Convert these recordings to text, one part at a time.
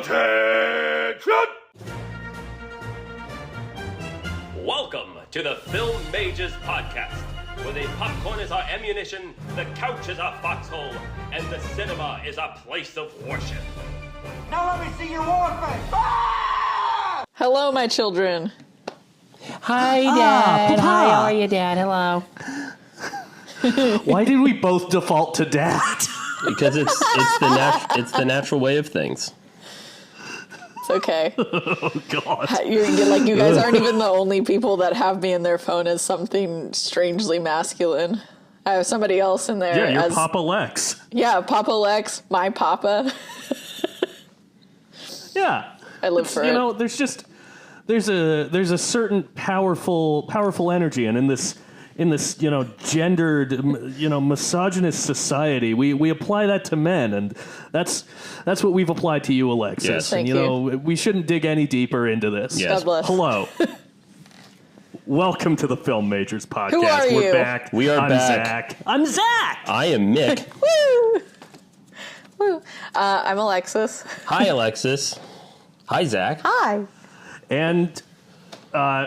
Attention! Welcome to the Film Mages Podcast, where the popcorn is our ammunition, the couch is our foxhole, and the cinema is our place of worship. Now let me see your war face! Ah! Hello, my children. Hi, Dad. Hi, how are you, Dad? Hello. Why did we both default to dad? Because it's the natural way of things. It's okay. Oh, God. You guys aren't even the only people that have me in their phone as something strangely masculine. I have somebody else in there. Yeah, you're Papa Lex. Yeah, Papa Lex, my Papa. Yeah. I live for it. You know, there's a certain powerful energy, and in this gendered, misogynist society, we apply that to men, and that's what we've applied to you, Alexis. Yes. Thank and, you. we shouldn't dig any deeper into this. Yes. God bless. Hello. Welcome to the Film Majors Podcast. Who are We're you? back. We are I'm back. Zack. I'm Zack. I am Mick. Woo! Woo. I'm Alexis. Hi, Alexis. Hi, Zack. Hi. And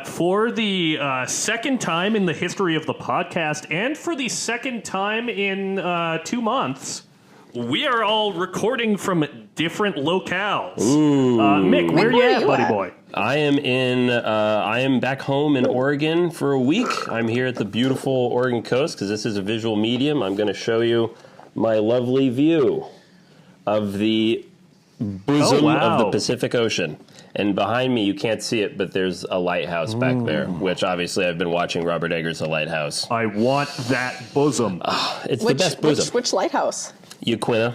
for the second time in the history of the podcast, and for the second time in 2 months, we are all recording from different locales. Ooh. Mick, where you at, buddy boy? I am back home in Oregon for a week. I'm here at the beautiful Oregon coast because this is a visual medium. I'm going to show you my lovely view of the bosom of the Pacific Ocean. And behind me, you can't see it, but there's a lighthouse back there, which obviously I've been watching Robert Eggers' The Lighthouse. I want that bosom. It's the best bosom. Which lighthouse? Uquina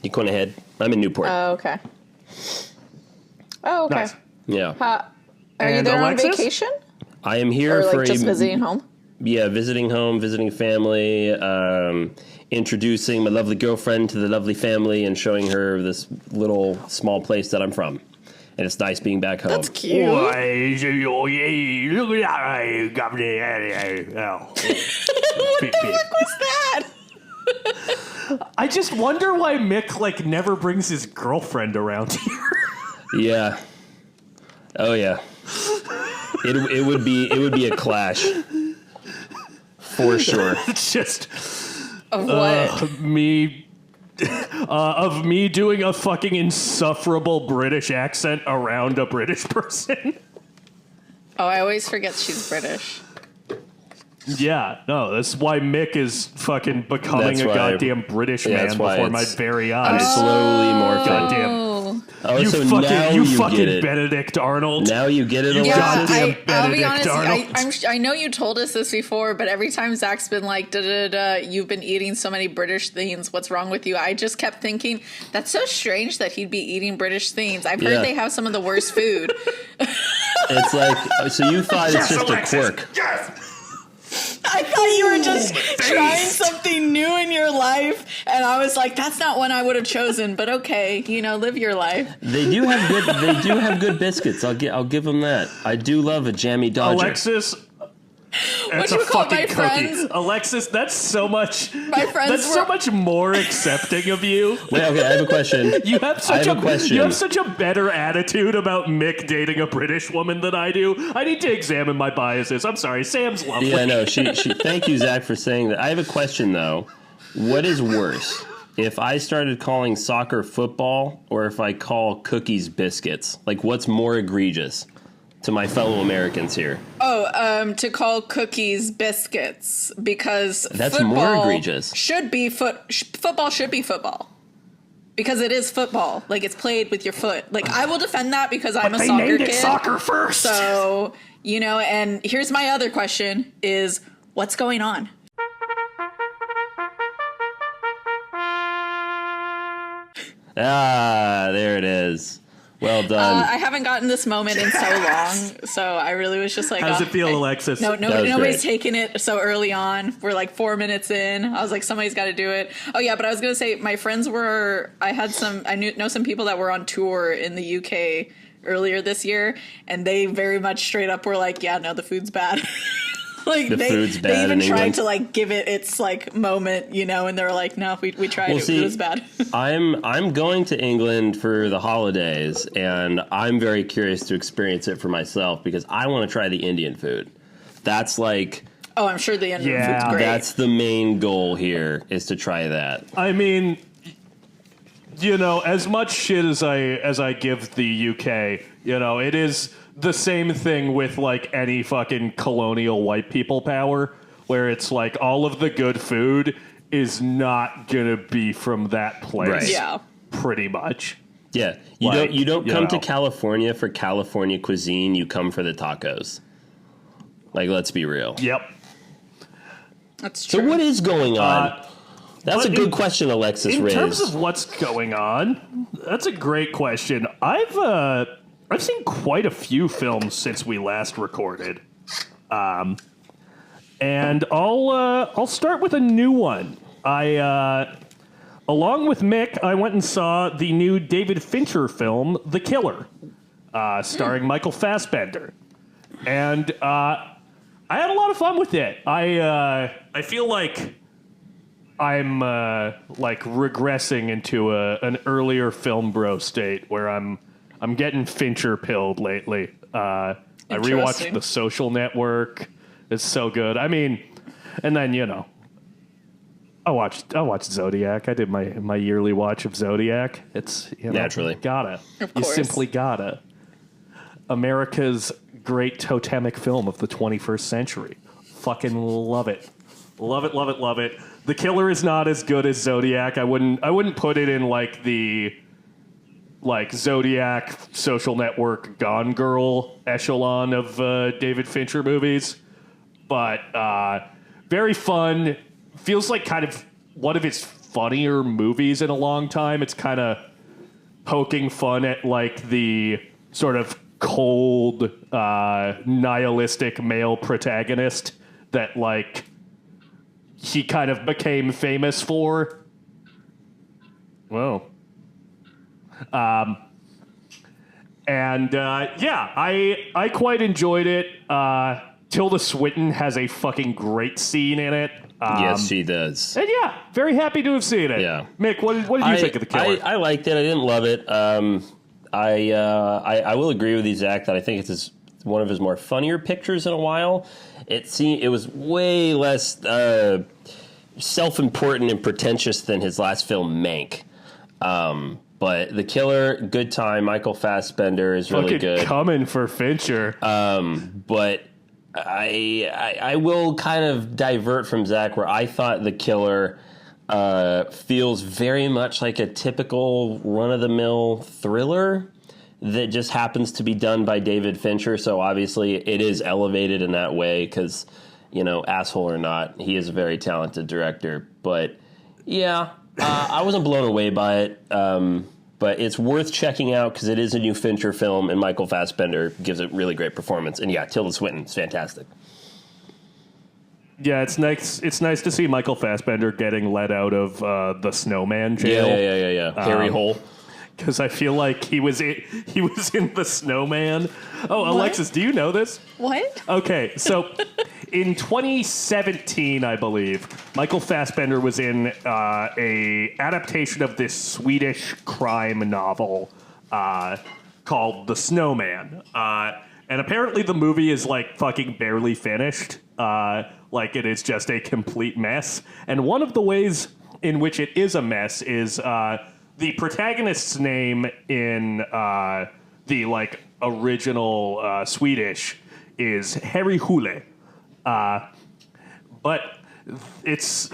Head. I'm in Newport. Oh, okay. Oh, okay. Nice. Yeah. Are you And there Alexis? on vacation? I am here Or for just visiting home? Yeah, visiting home, visiting family, introducing my lovely girlfriend to the lovely family and showing her this little small place that I'm from. And it's nice being back home. That's cute. What the fuck was that? I just wonder why Mick never brings his girlfriend around here. Yeah. Oh yeah. It would be a clash. For sure. It's just Of what? of me doing a fucking insufferable British accent around a British person. Oh, I always forget she's British. Yeah, no, that's why Mick is fucking becoming That's a why- goddamn British yeah, man that's why before my it's- very I'm eyes. slowly morphing. Goddamn. Oh, You so fucking, now you you fucking get it. Benedict Arnold. Now you get it, You Alexis? goddamn I'll be Benedict honest. Arnold. I know you told us this before, but every time Zach's been like, you've been eating so many British things. What's wrong with you? I just kept thinking, that's so strange that he'd be eating British things. I've heard Yeah. they have some of the worst food. It's like, so you thought it's just a quirk. Yes! I thought you were just trying something new in your life, and I was like, that's not one I would have chosen, but okay, live your life. They do have good biscuits. I'll give them that. I do love a jammy Dodger. Alexis, that's you a call fucking my cookie. friends? Alexis, that's so much. My friends That's so were- much more accepting of you. Wait, okay, I have a question. You have such I have a question. You have such a better attitude about Mick dating a British woman than I do. I need to examine my biases. I'm sorry, Sam's lovely. Yeah, no, she thank you, Zach, for saying that. I have a question, though. What is worse, if I started calling soccer football or if I call cookies biscuits? Like, what's more egregious to my fellow Americans here? To call cookies biscuits, because That's more egregious. Football should be football. Because it is football. Like, it's played with your foot. Like, I will defend that because I'm a They soccer named kid. it soccer first. So, and here's my other question is, what's going on? Ah, there it is. Well done. I haven't gotten this moment in so long, so I really was just like, How does it feel, Alexis? No, was nobody's great. taking it so early on. We're like 4 minutes in. I was like, somebody's got to do it. Oh yeah, but I was gonna say my friends were. I know some people that were on tour in the UK earlier this year, and they very much straight up were like, yeah, no, the food's bad. Like The food's bad they even in tried England. to like give it its like moment, and they're like, no, we tried it. See, It was bad. I'm going to England for the holidays, and I'm very curious to experience it for myself because I want to try the Indian food. That's like Oh, I'm sure the Indian Yeah, food's great. that's the main goal here is to try that. I mean, as much shit as I give the UK, it is the same thing with like any fucking colonial white people power, where it's like all of the good food is not gonna be from that place. Right. Yeah. Pretty much. Yeah, Like, you don't come to know. California for California cuisine. You come for the tacos. Like, let's be real. Yep. So That's true. what is going on? That's a but good in- question, Alexis In Riz. terms of what's going on, that's a great question. I've seen quite a few films since we last recorded, and I'll start with a new one. Along with Mick, I went and saw the new David Fincher film, The Killer, starring Michael Fassbender, and I had a lot of fun with it. I feel like I'm like regressing into an earlier film bro state where I'm getting Fincher pilled lately. I rewatched Interesting. The Social Network. It's so good. I mean, and then I watched Zodiac. I did my yearly watch of Zodiac. It's Naturally. gotta. Of You course. simply gotta. America's great totemic film of the 21st century. Fucking love it. Love it, love it, love it. The Killer is not as good as Zodiac. I wouldn't put it in like the Zodiac, Social Network, Gone Girl echelon of David Fincher movies. But very fun. Feels like kind of one of his funnier movies in a long time. It's kind of poking fun at like the sort of cold, nihilistic male protagonist that like he kind of became famous for. Whoa. And I quite enjoyed it. Tilda Swinton has a fucking great scene in it. Yes, she does. And yeah, very happy to have seen it. Yeah. Mick, what did you think of The Killer? I liked it. I didn't love it. I will agree with you, Zach, that I think it's one of his more funnier pictures in a while. It was way less self-important and pretentious than his last film, Mank. But The Killer, good time. Michael Fassbender is really Fucking good. coming for Fincher. But I will kind of divert from Zach, where I thought The Killer feels very much like a typical run-of-the-mill thriller that just happens to be done by David Fincher. So obviously it is elevated in that way because, asshole or not, he is a very talented director. But yeah, I wasn't blown away by it. But it's worth checking out because it is a new Fincher film, and Michael Fassbender gives a really great performance. And yeah, Tilda Swinton's fantastic. Yeah, it's nice. It's nice to see Michael Fassbender getting let out of the Snowman jail. Yeah. Harry Hole. Because I feel like he was in the Snowman. Oh, Alexis, do you know this? What? Okay, so in 2017, I believe, Michael Fassbender was in a adaptation of this Swedish crime novel called The Snowman. And apparently the movie is like fucking barely finished. Like it is just a complete mess. And one of the ways in which it is a mess is the protagonist's name in the like original Swedish is Harry Hule. But it's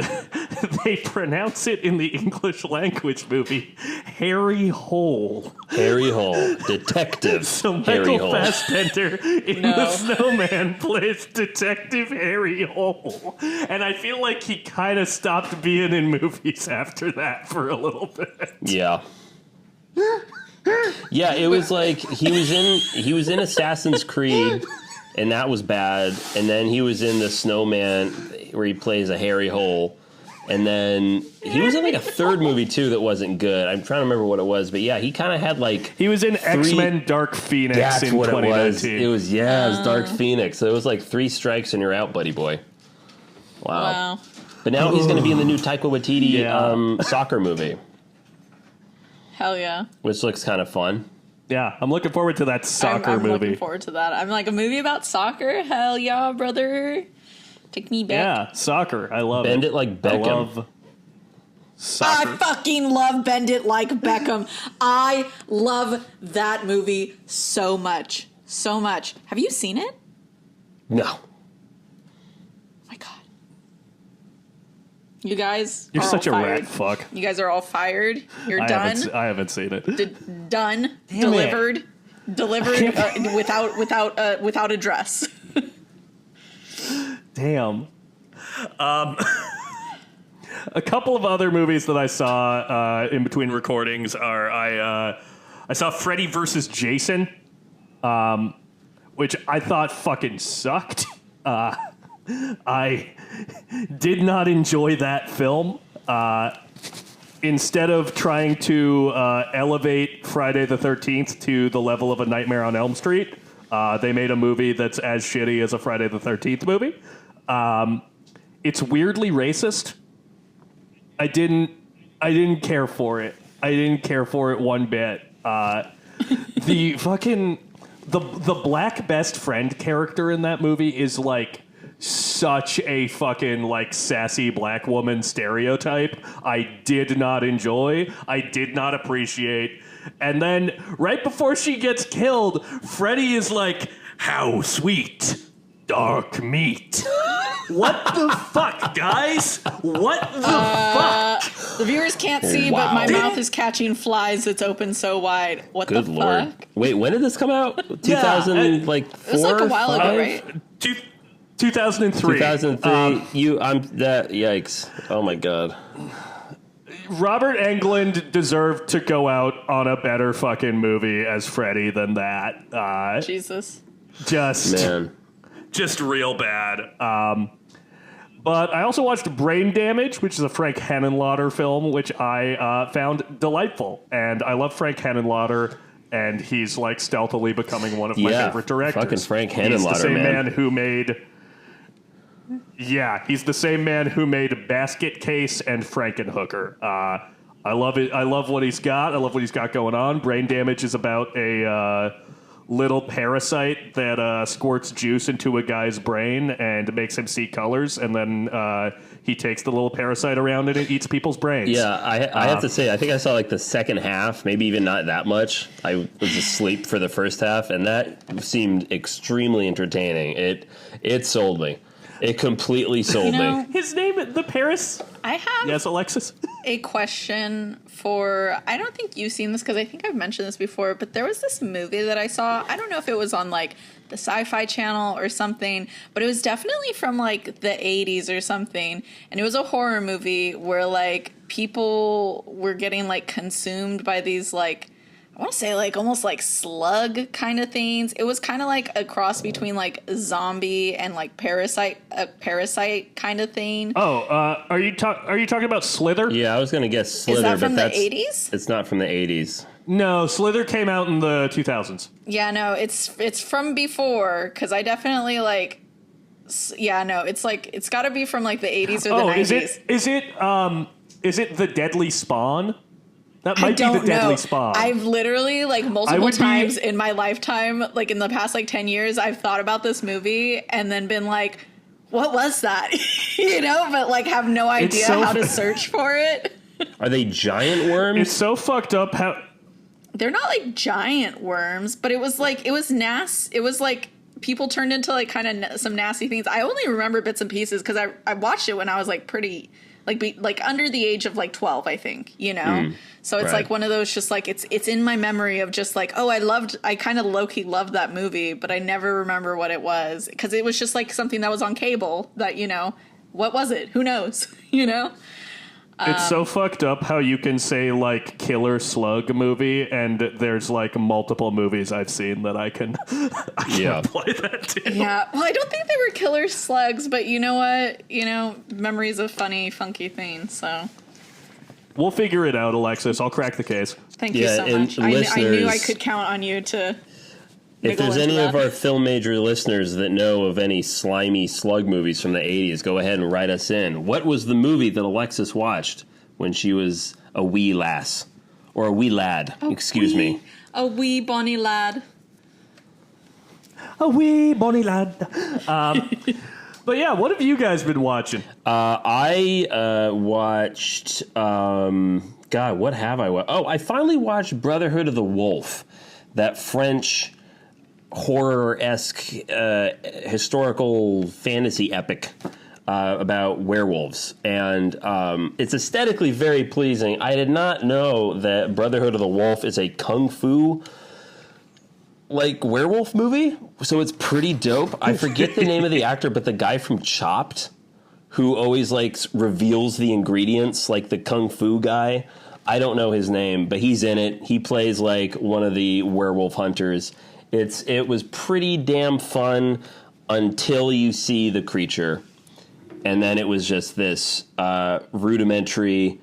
they pronounce it in the English language movie Harry Hole. Harry Hole. Detective So Harry Michael Hole. Fassbender in The Snowman plays Detective Harry Hole. And I feel like he kind of stopped being in movies after that for a little bit. Yeah. Yeah, it was like he was in Assassin's Creed, and that was bad. And then he was in The Snowman, where he plays a Harry Hole, And then he was in like a third movie too that wasn't good. I'm trying to remember what it was, but yeah, he kind of had like He was in X-Men Dark Phoenix That's in what 2019. it was. It was Dark Phoenix. So it was like 3 strikes and you're out, buddy boy. Wow. But now he's going to be in the new Taika Waititi soccer movie, Hell yeah. which looks kind of fun. Yeah, I'm looking forward to that soccer I'm movie. looking forward to that. I'm like, a movie about soccer? Hell yeah, brother. Take me back. Yeah, soccer. I love Bend it. it like Beckham. I love soccer. I fucking love Bend It Like Beckham. I love that movie so much. So much. Have you seen it? No. Oh my God. You guys You're are such a all rat fired. fuck. You guys are all fired. You're done. I haven't seen it. Done. Damn Delivered. Delivered without address. Damn. A couple of other movies that I saw in between recordings are I saw Freddy vs. Jason, which I thought fucking sucked. I did not enjoy that film. Instead of trying to elevate Friday the 13th to the level of a Nightmare on Elm Street, they made a movie that's as shitty as a Friday the 13th movie. It's weirdly racist. I didn't care for it. I didn't care for it one bit. The fucking the black best friend character in that movie is like such a fucking like sassy black woman stereotype. I did not enjoy. I did not appreciate. And then right before she gets killed, Freddy is like, "How sweet, dark meat." What the fuck, guys? What the fuck? The viewers can't see, but my mouth is catching flies. It's open so wide. What Good the lord. fuck? Wait, when did this come out? 2000, like 4 It was like a while ago, 5? right? 2003. 2003. Yikes. Oh my god. Robert Englund deserved to go out on a better fucking movie as Freddy than that. Jesus. Just real bad. But I also watched Brain Damage, which is a Frank Henenlotter film, which I found delightful. And I love Frank Henenlotter, and he's like stealthily becoming one of my favorite directors. Fucking Frank He's the Henenlotter, same man. man who made... Yeah, he's the same man who made Basket Case and Frankenhooker. I love it. I love what he's got. I love what he's got going on. Brain Damage is about a little parasite that squirts juice into a guy's brain and makes him see colors, and then he takes the little parasite around and it eats people's brains. Yeah, I have to say, I think I saw like the second half, maybe even not that much. I was asleep for the first half, and that seemed extremely entertaining. It sold me. It completely sold me. His name, the Paris. I have Yes, Alexis. a question for, I don't think you've seen this because I think I've mentioned this before, but there was this movie that I saw. I don't know if it was on like the Sci-Fi Channel or something, but it was definitely from like the 80s or something. And it was a horror movie where like people were getting like consumed by these like, I want to say like almost like slug kind of things. It was kind of like a cross between like zombie and like parasite kind of thing. Oh, are you talking about Slither? Yeah, I was going to guess Slither, Is that from but the 80s? It's not from the 80s. No, Slither came out in the 2000s. Yeah, no, it's from before because I definitely like. Yeah, no, it's like it's got to be from like the 80s or the 90s. Is it The Deadly Spawn? That might be I don't The Deadly know. Spawn. I've literally like multiple times in my lifetime, like in the past like 10 years, I've thought about this movie and then been like, what was that? You know, but like have no idea how to search for it. Are they giant worms? It's so fucked up how... They're not like giant worms, but it was like, it was nasty. It was like people turned into like kind of some nasty things. I only remember bits and pieces because I watched it when I was like pretty... like under the age of like 12, I think, you know? So it's like one of those just like, it's in my memory of just like, oh, I kind of low-key loved that movie, but I never remember what it was. Because it was just like something that was on cable that, you know, what was it? Who knows? You know? It's so fucked up how you can say like killer slug movie and there's like multiple movies I've seen that I can apply that to. Yeah. Well, I don't think they were killer slugs, but you know what? You know, memory's a funny, funky thing. So We'll figure it out, Alexis. I'll crack the case. thank you so much. I knew I could count on you to. If there's any of our film major listeners that know of any slimy slug movies from the 80s, go ahead and write us in. What was the movie that Alexis watched when she was a wee lass? Or a wee lad, excuse me. A wee bonny lad. A wee bonny lad. But yeah, what have you guys been watching? I watched... God, what have I watched? Oh, I finally watched Brotherhood of the Wolf. That French... horror-esque historical fantasy epic about werewolves, and it's aesthetically very pleasing. I did not know that Brotherhood of the Wolf is a kung fu like werewolf movie, so it's pretty dope. I forget the name of the actor, but the guy from Chopped, who always like reveals the ingredients, like the kung fu guy. I don't know his name, but he's in it. He plays like one of the werewolf hunters. It was pretty damn fun until you see the creature, and then it was just this rudimentary,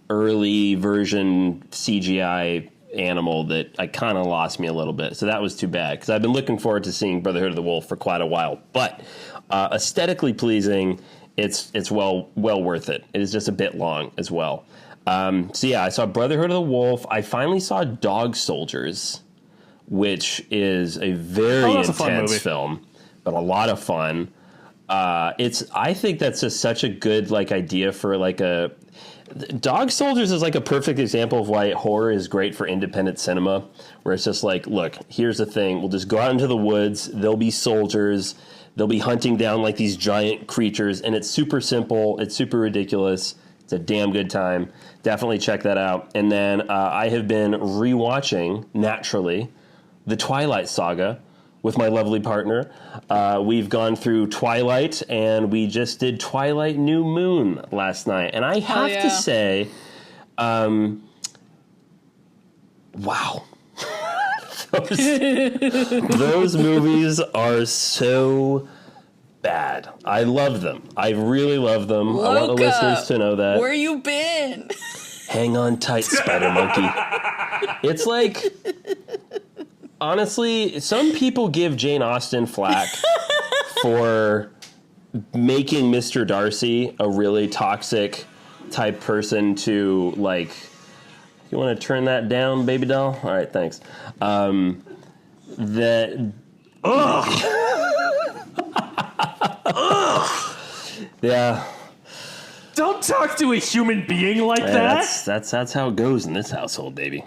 early version CGI animal that I kind of lost me a little bit. So that was too bad because I've been looking forward to seeing Brotherhood of the Wolf for quite a while. But aesthetically pleasing, it's well worth it. It is just a bit long as well. So yeah, I saw Brotherhood of the Wolf. I finally saw Dog Soldiers, which is a very intense film, but a lot of fun. I think that's just such a good like idea for like a Dog Soldiers is like a perfect example of why horror is great for independent cinema, where it's just like, look, here's the thing. We'll just go out into the woods. There'll be soldiers. They'll be hunting down like these giant creatures, and it's super simple. It's super ridiculous. It's a damn good time. Definitely check that out. And then I have been rewatching, naturally, the Twilight Saga with my lovely partner. We've gone through Twilight, and we just did Twilight New Moon last night. And I have to say, wow. those movies are so bad. I love them. I really love them. Loca, I want the listeners to know that. Where you been? Hang on tight, Spider Monkey. It's like... Honestly, some people give Jane Austen flack for making Mr. Darcy a really toxic type person to, like, you want to turn that down, baby doll? All right, thanks. Yeah. Don't talk to a human being like that. That's how it goes in this household, baby.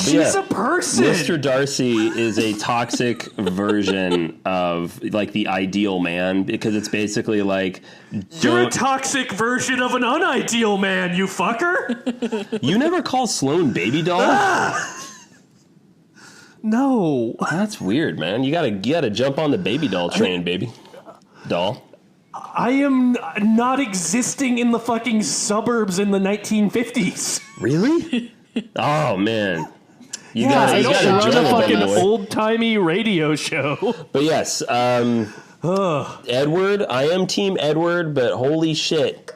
She's a person. Mr. Darcy is a toxic version of like the ideal man because it's basically like you're a toxic version of an unideal man, you fucker. You never call Sloane baby doll? No. That's weird, man. You gotta jump on the baby doll train, baby. Doll. I am not existing in the fucking suburbs in the 1950s. Really? Oh man, I don't run a fucking old-timey radio show. But yes, Edward. I am Team Edward, but holy shit,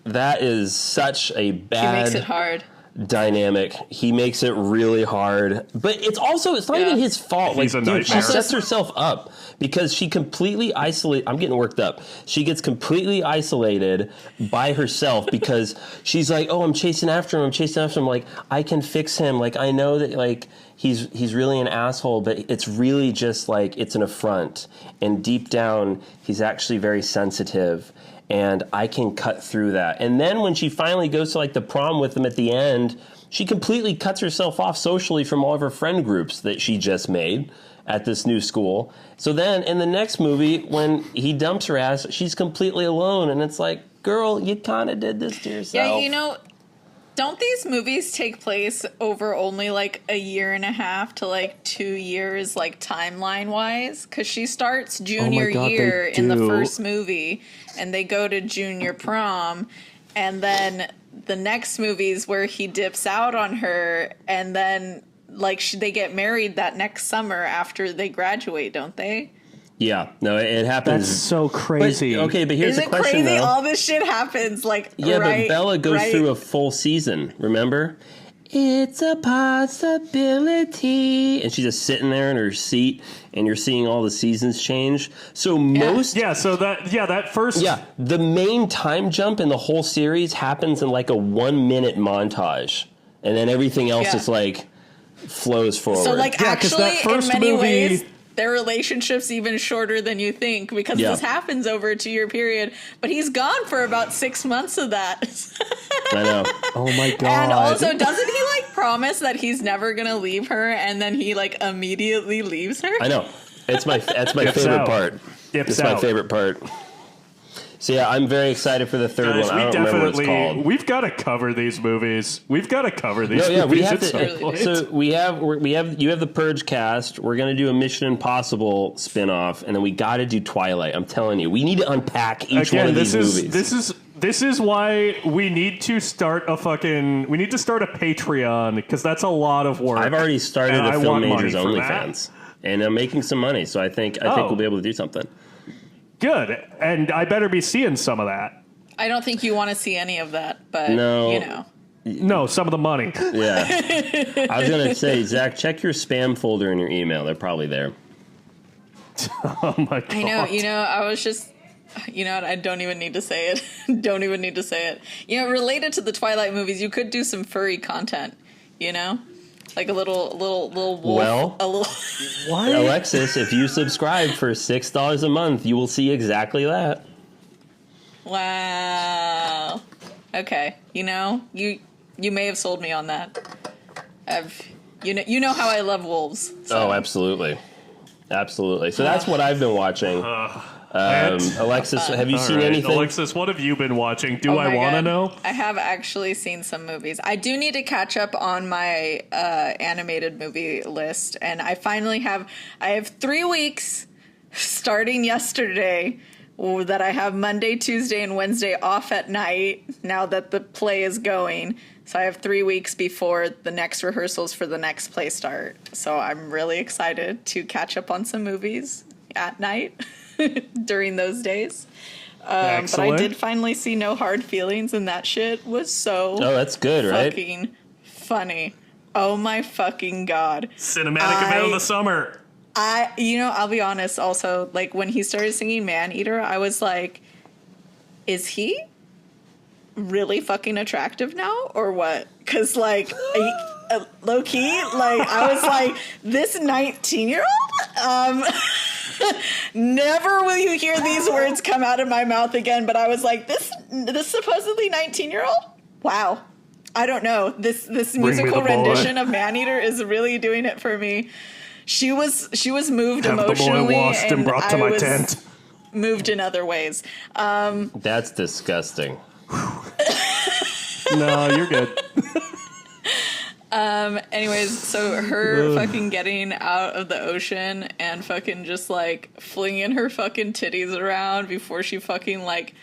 that is such a bad. He makes it hard. Dynamic. He makes it really hard, but it's not even his fault. He's like, dude, she sets herself up because she completely isolated. I'm getting worked up. She gets completely isolated by herself because she's like, "Oh, I'm chasing after him. Like, I can fix him. Like, I know that like he's really an asshole, but it's really just like it's an affront. And deep down, he's actually very sensitive." And I can cut through that. And then when she finally goes to like the prom with him at the end, she completely cuts herself off socially from all of her friend groups that she just made at this new school. So then in the next movie, when he dumps her ass, she's completely alone. And it's like, girl, you kind of did this to yourself. Yeah, you know, don't these movies take place over only like a year and a half to like 2 years, like timeline wise? Because she starts junior year in the first movie, and they go to junior prom, And then the next movies where he dips out on her, and then like they get married that next summer after they graduate, don't they? Yeah, no, it happens. That's so crazy. But here's Is the it question, crazy? though. All this shit happens like Yeah, right, but Bella goes right? through a full season, remember? It's a possibility. And she's just sitting there in her seat, and you're seeing all the seasons change. So most... Yeah, so that first... Yeah, the main time jump in the whole series happens in like a 1 minute montage. And then everything else just like flows forward. So like Yeah, 'cause actually that first in many movie- ways their relationship's even shorter than you think because this happens over a 2-year period, but he's gone for about 6 months of that. I know. Oh my God. And also, doesn't he like promise that he's never gonna leave her, and then he like immediately leaves her? I know. That's my Dips favorite out. part. Dips It's my out. favorite part. So yeah, I'm very excited for the third Guys, one. I don't remember what it's called. we've got to cover these movies. We've got to cover these No, yeah, movies we have at some to. point. So we have you have the Purge cast. We're gonna do a Mission Impossible spinoff, and then we got to do Twilight. I'm telling you, we need to unpack each one of these movies. This is why we need to start a Patreon, because that's a lot of work. I've already started And a I Film want money Majors for OnlyFans, and I'm making some money. So I think we'll be able to do something. Good, and I better be seeing some of that. I don't think you want to see any of that, but No. you know. No, some of the money. Yeah, I was gonna say, Zach, check your spam folder in your email. They're probably there. Oh my God. I know, I was just, what, I don't even need to say it. Don't even need to say it. Related to the Twilight movies, you could do some furry content, like a little wolf. Well, a little. What? Alexis, if you subscribe for $6 a month, you will see exactly that. Wow. Okay. You may have sold me on that. You know how I love wolves. So. Oh, absolutely. Absolutely. So that's what I've been watching. Alexis, have you seen anything? Alexis, what have you been watching? Do Oh I my want to God. know? I have actually seen some movies. I do need to catch up on my animated movie list, and I have 3 weeks starting yesterday that I have Monday, Tuesday, and Wednesday off at night now that the play is going. So I have 3 weeks before the next rehearsals for the next play start. So I'm really excited to catch up on some movies at night during those days. But I did finally see No Hard Feelings, and that shit was so that's good, right? fucking funny. Oh my fucking God. Cinematic event of the summer. I'll be honest also, like when he started singing Man Eater, I was like, is he really fucking attractive now or what? Because like low key, like I was like, this 19-year-old, never will you hear these words come out of my mouth again. But I was like, this supposedly 19-year-old, wow. I don't know. This musical rendition of Man Eater is really doing it for me. She was moved Have emotionally, the boy washed and brought to I my was tent. moved in other ways. That's disgusting. No, you're good. Anyways, so her fucking getting out of the ocean and fucking just like flinging her fucking titties around before she fucking like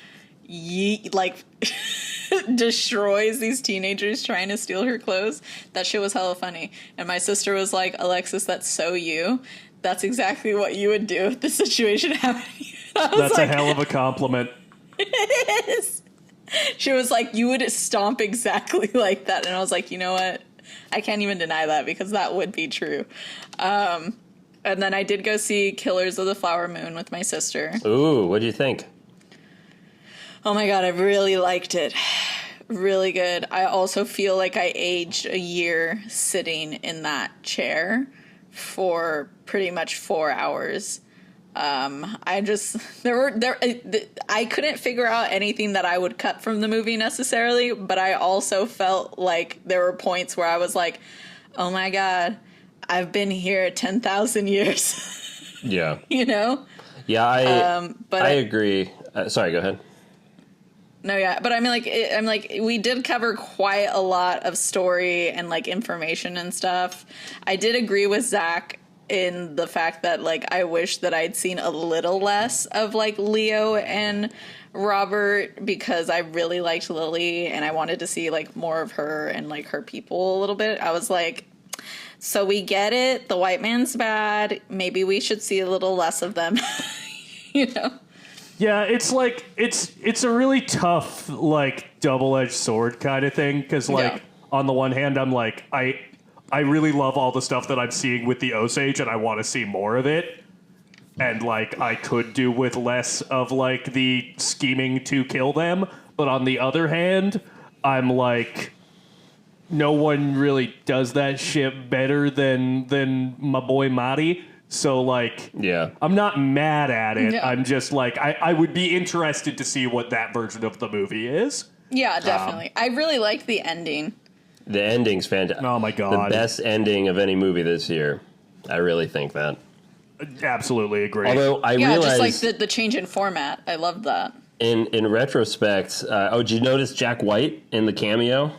destroys these teenagers trying to steal her clothes. That shit was hella funny. And my sister was like, Alexis, that's so you. That's exactly what you would do if the situation happened. That's like, a hell of a compliment. It is. She was like, you would stomp exactly like that. And I was like, you know what? I can't even deny that because that would be true. And then I did go see Killers of the Flower Moon with my sister. Ooh, what'd you think? Oh my God, I really liked it. Really good. I also feel like I aged a year sitting in that chair for pretty much 4 hours. I couldn't figure out anything that I would cut from the movie necessarily, but I also felt like there were points where I was like, oh my God, I've been here 10,000 years. Yeah. Yeah, I agree. Sorry, go ahead. No, yeah, but I mean, we did cover quite a lot of story and like information and stuff. I did agree with Zack in the fact that like I wish that I'd seen a little less of like Leo and Robert, because I really liked Lily and I wanted to see like more of her and like her people a little bit. I was like, so we get it, the white man's bad, maybe we should see a little less of them. You know? Yeah, it's like it's a really tough like double-edged sword kind of thing, because like on the one hand I'm like I really love all the stuff that I'm seeing with the Osage and I want to see more of it, and like I could do with less of like the scheming to kill them, but on the other hand I'm like, no one really does that shit better than my boy Marty. So, like, I'm not mad at it. Yeah. I'm just, like, I would be interested to see what that version of the movie is. Yeah, definitely. I really liked the ending. The ending's fantastic. Oh, my God. The best ending of any movie this year. I really think that. Absolutely agree. Although I realized... just like the change in format. I loved that. In retrospect, did you notice Jack White in the cameo?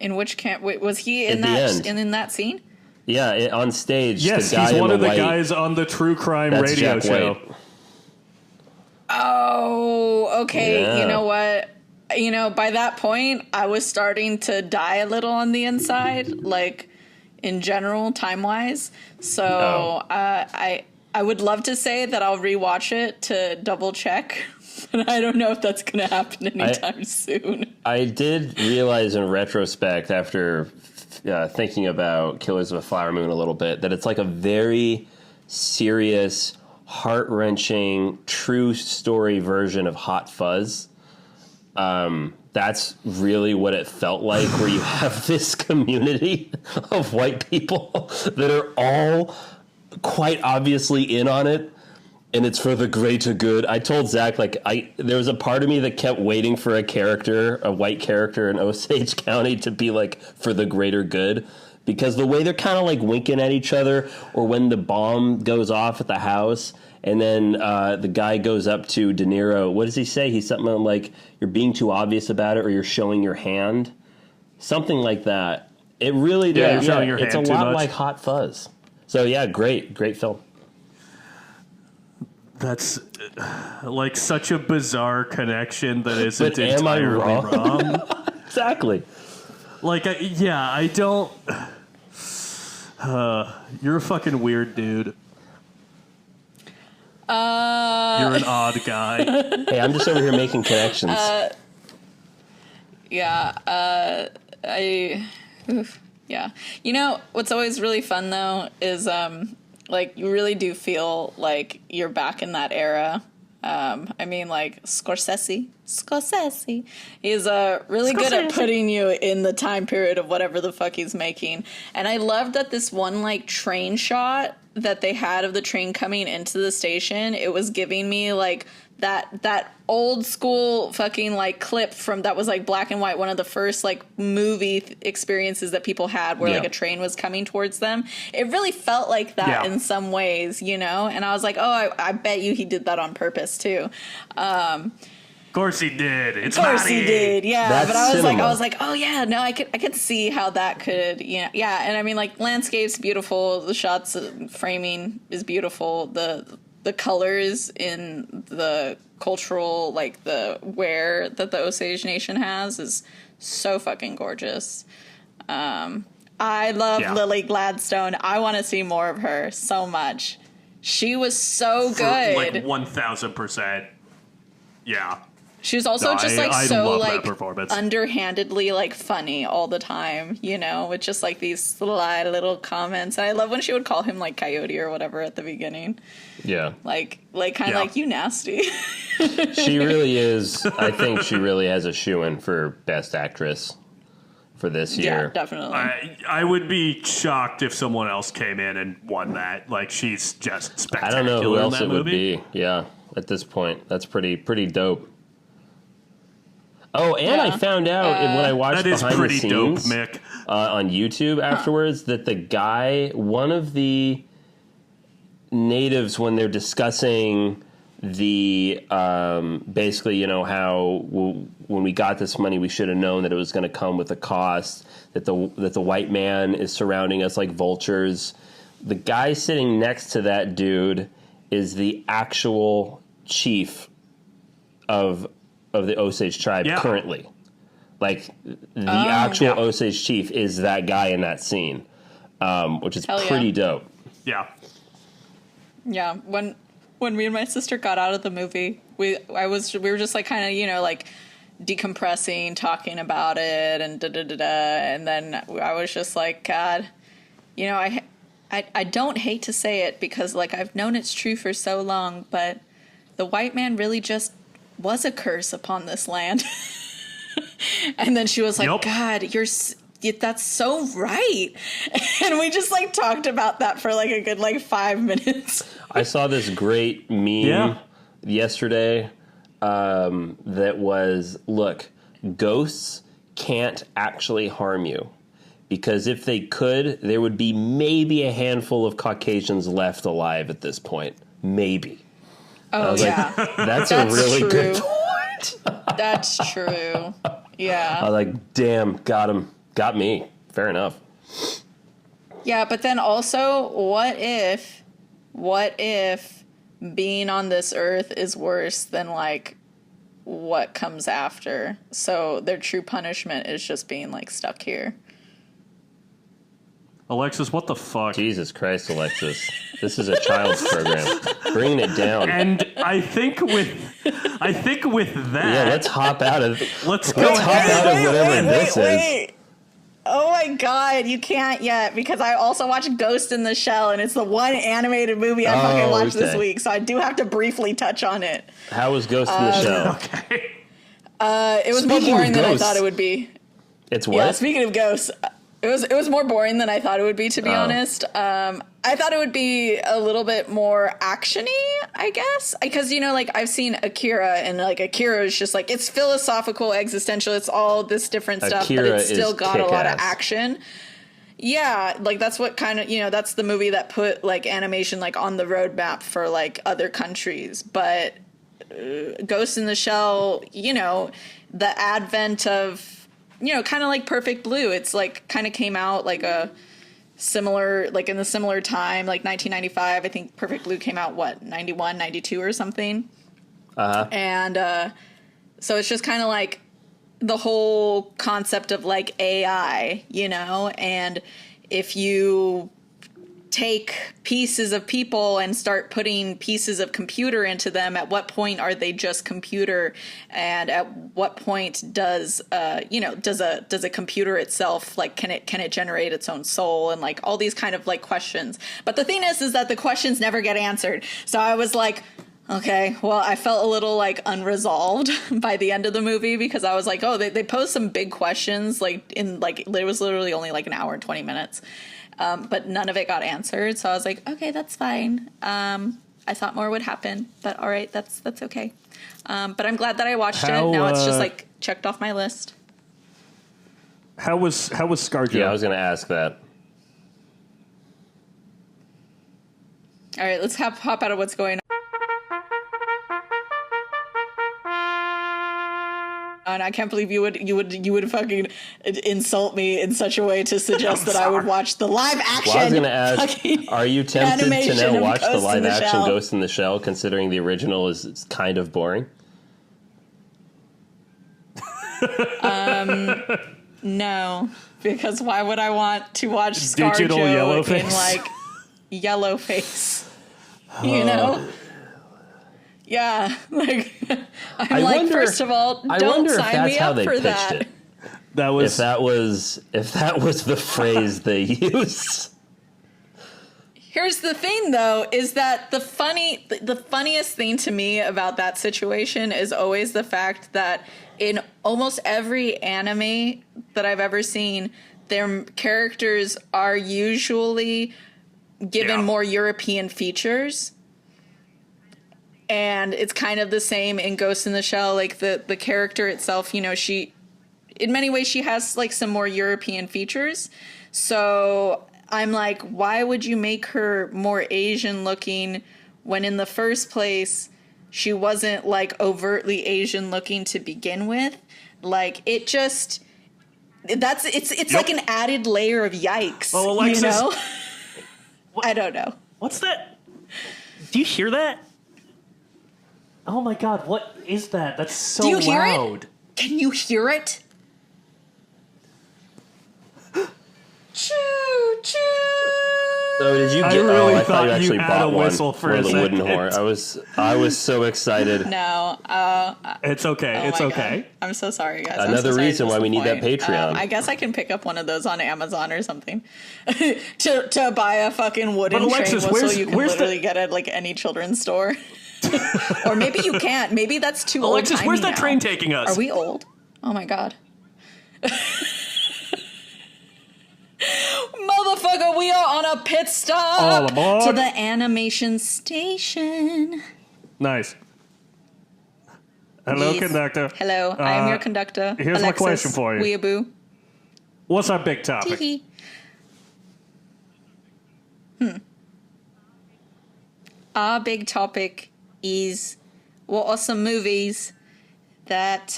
In which was he in that scene? Yeah, on stage. Yes, the guy he's one of the white, guys on the true crime radio show. White. Oh, okay. Yeah. You know what? You know, by that point, I was starting to die a little on the inside, like in general, time-wise. So I would love to say that I'll rewatch it to double check. But I don't know if that's going to happen anytime soon. I did realize in retrospect, after thinking about Killers of a Flower Moon a little bit, that it's like a very serious, heart-wrenching, true story version of Hot Fuzz. That's really what it felt like, where you have this community of white people that are all quite obviously in on it. And it's for the greater good. I told Zack, like, there was a part of me that kept waiting for a white character in Osage County to be like, for the greater good. Because the way they're kind of like winking at each other, or when the bomb goes off at the house, and then the guy goes up to De Niro. What does he say? He's something like, you're being too obvious about it, or you're showing your hand. Something like that. It really does. You're showing your hand too much. It's a lot like Hot Fuzz. So, yeah, great film. That's like such a bizarre connection that isn't but am I entirely wrong. Exactly. Like, I don't... you're a fucking weird dude. You're an odd guy. Hey, I'm just over here making connections. Yeah. You know, what's always really fun, though, is... like, you really do feel like you're back in that era. I mean, like, Scorsese. He's really good at putting you in the time period of whatever the fuck he's making. And I love that this one, like, train shot that they had of the train coming into the station, it was giving me, like, that old school fucking like clip from that was like black and white, one of the first like movie experiences that people had where like a train was coming towards them. It really felt like that in some ways, you know? And I was like, oh, I bet you he did that on purpose too. Of course he did. Of course he did. Yeah. That's but I cinema. was like, oh yeah, no, I could see how that could, yeah. And I mean, like, landscape's beautiful. The shots, framing is beautiful. The colors in the cultural, like the wear that the Osage Nation has is so fucking gorgeous. I love Lily Gladstone. I want to see more of her so much. She was so good. Like 1,000%. Yeah. She was also so like performance. Underhandedly like funny all the time, you know, with just like these sly little comments. And I love when she would call him like Coyote or whatever at the beginning. Yeah. Like kind of like, you nasty. She really is. I think she really has a shoo-in for Best Actress for this year. Yeah, definitely. I would be shocked if someone else came in and won that. Like, she's just spectacular. I don't know who else in that it movie. would be. Yeah, at this point. That's pretty dope. Oh, and I found out when I watched behind the scenes dope, Mick. On YouTube afterwards that the guy, one of the natives, when they're discussing the basically, you know, how when we got this money, we should have known that it was going to come with a cost, that the white man is surrounding us like vultures. The guy sitting next to that dude is the actual chief of the Osage tribe currently. Like, the actual Osage chief is that guy in that scene, which is pretty dope. Yeah. Yeah, when me and my sister got out of the movie, we were just like kind of, you know, like decompressing, talking about it, and and then I was just like, God, you know, I don't hate to say it because like I've known it's true for so long, but the white man really just was a curse upon this land. And then she was like, God, that's so right. And we just like talked about that for like a good like 5 minutes. I saw this great meme yesterday that was, look, ghosts can't actually harm you, because if they could, there would be maybe a handful of Caucasians left alive at this point. Maybe. Oh, yeah. Like, that's a really true. good point. That's true. Yeah. I was like, damn, got him. Got me. Fair enough. Yeah, but then also, what if being on this earth is worse than like what comes after? So their true punishment is just being like stuck here. Alexis, what the fuck? Jesus Christ, Alexis. This is a child's program. Bringing it down. And I think with that, yeah, let's hop out of let's go hop out of whatever this is. Oh my God, you can't yet, because I also watched Ghost in the Shell, and it's the one animated movie I fucking watched this week, so I do have to briefly touch on it. How was Ghost in the Shell? Okay. It was more boring than I thought it would be. It's what? Yeah, speaking of ghosts, it was more boring than I thought it would be, to be honest. I thought it would be a little bit more action-y, I guess. Because, you know, like, I've seen Akira, and, like, Akira is just, like, it's philosophical, existential, it's all this different stuff, Akira but it's still got kick-ass. a lot of action. Yeah, like, that's what kind of, you know, that's the movie that put, like, animation, like, on the roadmap for, like, other countries. But Ghost in the Shell, you know, the advent of, you know, kind of like Perfect Blue. It's like kind of came out like a similar, like in the similar time, like 1995. I think Perfect Blue came out, what, 91, 92 or something. And so it's just kind of like the whole concept of like AI, you know, and if you take pieces of people and start putting pieces of computer into them, at what point are they just computer, and at what point does does a computer itself, like, can it generate its own soul, and like all these kind of like questions. But the thing is that the questions never get answered. So I was like, okay, well, I felt a little like unresolved by the end of the movie, because I was like, oh, they posed some big questions, like in like it was literally only like an hour and 20 minutes. But none of it got answered, so I was like, okay, that's fine. I thought more would happen, but all right, that's okay. But I'm glad that I watched it. Now it's just like checked off my list. How was ScarJo? Yeah, I was going to ask that. All right, let's hop out of what's going on. And I can't believe you would fucking insult me in such a way to suggest that I would watch the live action. Well, I was going to ask, are you tempted to now watch the live action Shell. Ghost in the Shell, considering the original is kind of boring? No, because why would I want to watch Digital ScarJo Yellowface. in like yellow face? You know? Yeah, like I'm like, wonder- first of all, I don't wonder if sign that's me how up they for pitched that. it. That was If that was the phrase they used. Here's the thing, though, is that the funniest thing to me about that situation is always the fact that in almost every anime that I've ever seen, their characters are usually given more European features. And it's kind of the same in Ghost in the Shell. Like the character itself, you know, in many ways she has like some more European features. So I'm like, why would you make her more Asian looking when in the first place she wasn't like overtly Asian looking to begin with. Like it just it's like an added layer of yikes. Oh, Alexis, you know? I don't know. What's that? Do you hear that? Oh my God, what is that? That's so Do you hear loud. it? Can you hear it? Choo choo. So did you get? I really I thought you thought actually you had bought a one whistle for a the wooden second. horn. I was so excited. No. It's okay. Oh it's my okay. God. I'm so sorry, guys. I'm Another so sorry to reason why we need that disappoint. Patreon. I guess I can pick up one of those on Amazon or something to buy a fucking wooden But Alexis, train whistle where's- you can where's literally get at like any children's store. Or maybe you can't. Maybe that's too old. Alexis, where's that train taking us? Are we old? Oh my God. Motherfucker, we are on a pit All stop aboard. to the animation station. Nice. Hello, Yes. conductor. Hello, I am your conductor. here's my Alexis, question for you. Weeaboo. What's our big topic? Tee-hee. Our big topic is what are some movies that